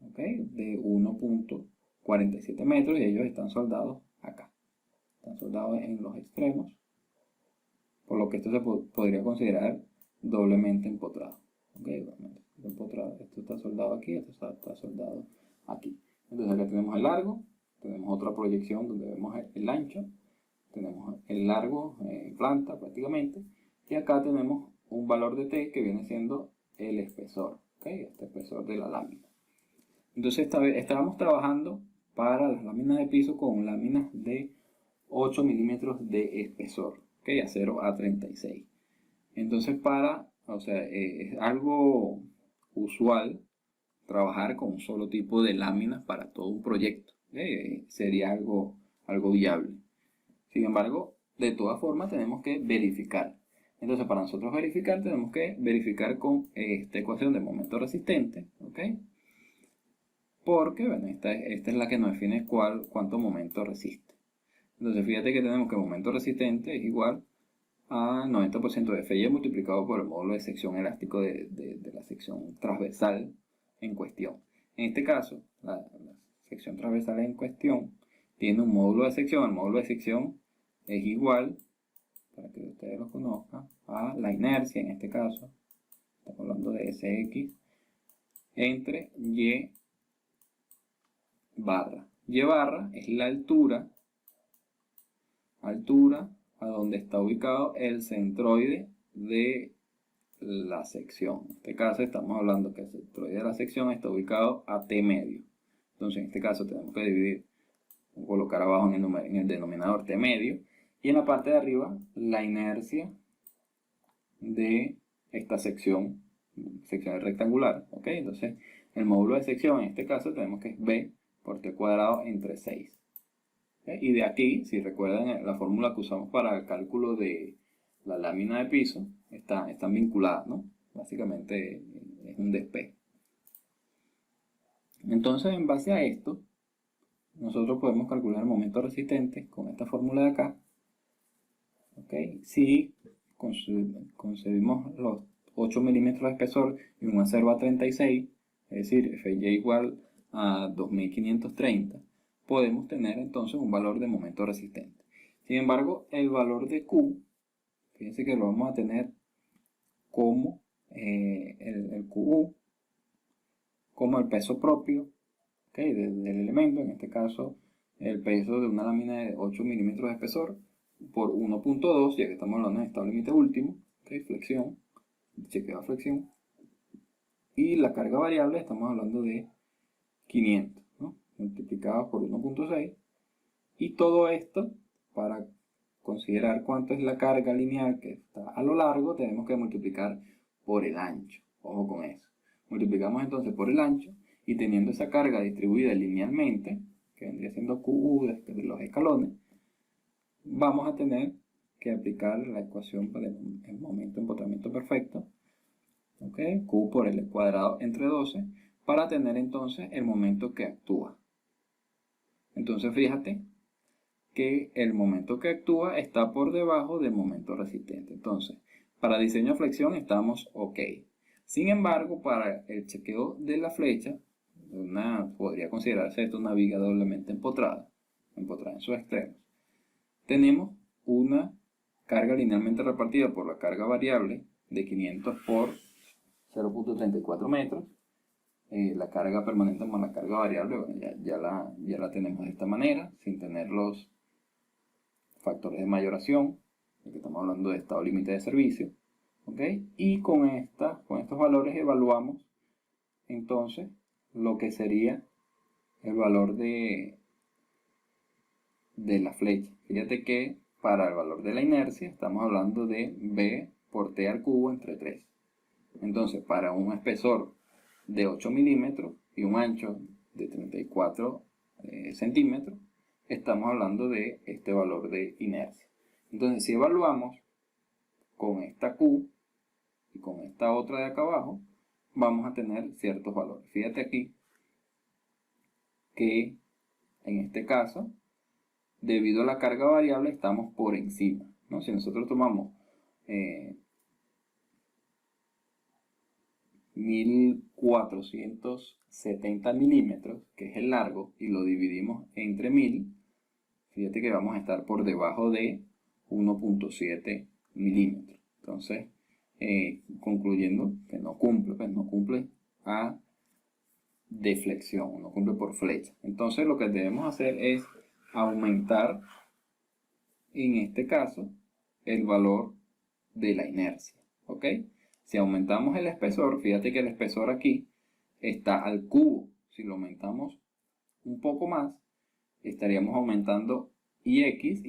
¿ok?, de 1.47 metros y ellos están soldados acá. Están soldados en los extremos, por lo que esto se podría considerar doblemente empotrado. ¿Okay? Esto está soldado aquí, esto está soldado aquí. Entonces acá tenemos el largo, tenemos otra proyección donde vemos el ancho, tenemos el largo en planta prácticamente, y acá tenemos un valor de T que viene siendo el espesor, ¿okay?, este espesor de la lámina. Entonces estábamos trabajando para las láminas de piso con láminas de 8 milímetros de espesor, ¿okay?, acero A36. Entonces es algo usual trabajar con un solo tipo de láminas para todo un proyecto. Sería algo viable. Sin embargo, de todas formas tenemos que verificar. Entonces, para nosotros verificar, tenemos que verificar con esta ecuación de momento resistente, ¿ok? Porque, bueno, esta es la que nos define cuánto momento resiste. Entonces, fíjate que tenemos que momento resistente es igual a 90% de Fy multiplicado por el módulo de sección elástico de la sección transversal en cuestión. En este caso, la sección transversal en cuestión tiene un módulo de sección. El módulo de sección es igual, para que ustedes lo conozcan, a la inercia, en este caso, estamos hablando de Sx, entre Y barra. Y barra es la altura a donde está ubicado el centroide de la sección. En este caso estamos hablando que el centroide de la sección está ubicado a T medio. Entonces en este caso tenemos que dividir, colocar abajo en el denominador T medio, y en la parte de arriba la inercia de esta sección rectangular, ¿ok? Entonces el módulo de sección en este caso tenemos que es B por T cuadrado entre 6. ¿Okay? Y de aquí, si recuerdan la fórmula que usamos para el cálculo de la lámina de piso, están vinculadas, ¿no? Básicamente es un despeje. Entonces, en base a esto, nosotros podemos calcular el momento resistente con esta fórmula de acá. ¿Okay? Si concebimos los 8 milímetros de espesor y un acero A36, es decir, Fy igual a 2530, podemos tener entonces un valor de momento resistente. Sin embargo, el valor de Q, fíjense que lo vamos a tener como el QU, como el peso propio, ¿okay?, del elemento, en este caso el peso de una lámina de 8 milímetros de espesor por 1.2, ya que estamos hablando de estado límite último, ¿okay?, flexión, chequeo de flexión, y la carga variable estamos hablando de 500, ¿no?, multiplicado por 1.6, y todo esto para considerar cuánto es la carga lineal que está a lo largo, tenemos que multiplicar por el ancho. Ojo con eso. Multiplicamos entonces por el ancho, y teniendo esa carga distribuida linealmente, que vendría siendo QU de los escalones, vamos a tener que aplicar la ecuación del momento de empotramiento perfecto, ¿okay?, Q por L cuadrado entre 12, para tener entonces el momento que actúa. Entonces fíjate que el momento que actúa está por debajo del momento resistente. Entonces, para diseño de flexión estamos ok. Sin embargo, para el chequeo de la flecha, podría considerarse esto una viga doblemente empotrada en sus extremos. Tenemos una carga linealmente repartida por la carga variable de 500 por 0.34 metros. La carga permanente más la carga variable, bueno, ya la tenemos de esta manera, sin tener los factores de mayoración, que estamos hablando de estado límite de servicio, ¿ok? Y con estos valores evaluamos entonces lo que sería el valor de la flecha. Fíjate que para el valor de la inercia estamos hablando de B por T al cubo entre 3. Entonces, para un espesor de 8 milímetros y un ancho de 34 centímetros, estamos hablando de este valor de inercia. Entonces, si evaluamos con esta Q y con esta otra de acá abajo, vamos a tener ciertos valores. Fíjate aquí que en este caso debido a la carga variable estamos por encima, ¿no? Si nosotros tomamos 1470 milímetros, que es el largo, y lo dividimos entre 1000, fíjate que vamos a estar por debajo de 1.7 milímetros. Entonces, concluyendo que no cumple, pues no cumple a deflexión, no cumple por flecha. Entonces lo que debemos hacer es aumentar, en este caso, el valor de la inercia, ¿ok? Si aumentamos el espesor, fíjate que el espesor aquí está al cubo. Si lo aumentamos un poco más, estaríamos aumentando y x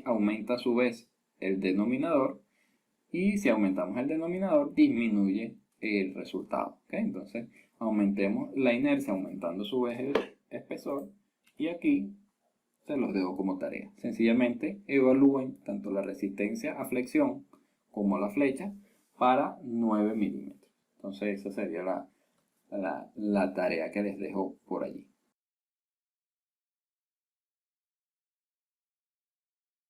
aumenta a su vez el denominador, y si aumentamos el denominador disminuye el resultado, ¿ok? Entonces aumentemos la inercia aumentando a su vez el espesor, y aquí se los dejo como tarea. Sencillamente evalúen tanto la resistencia a flexión como la flecha para 9 milímetros. Entonces esa sería la tarea que les dejo por allí.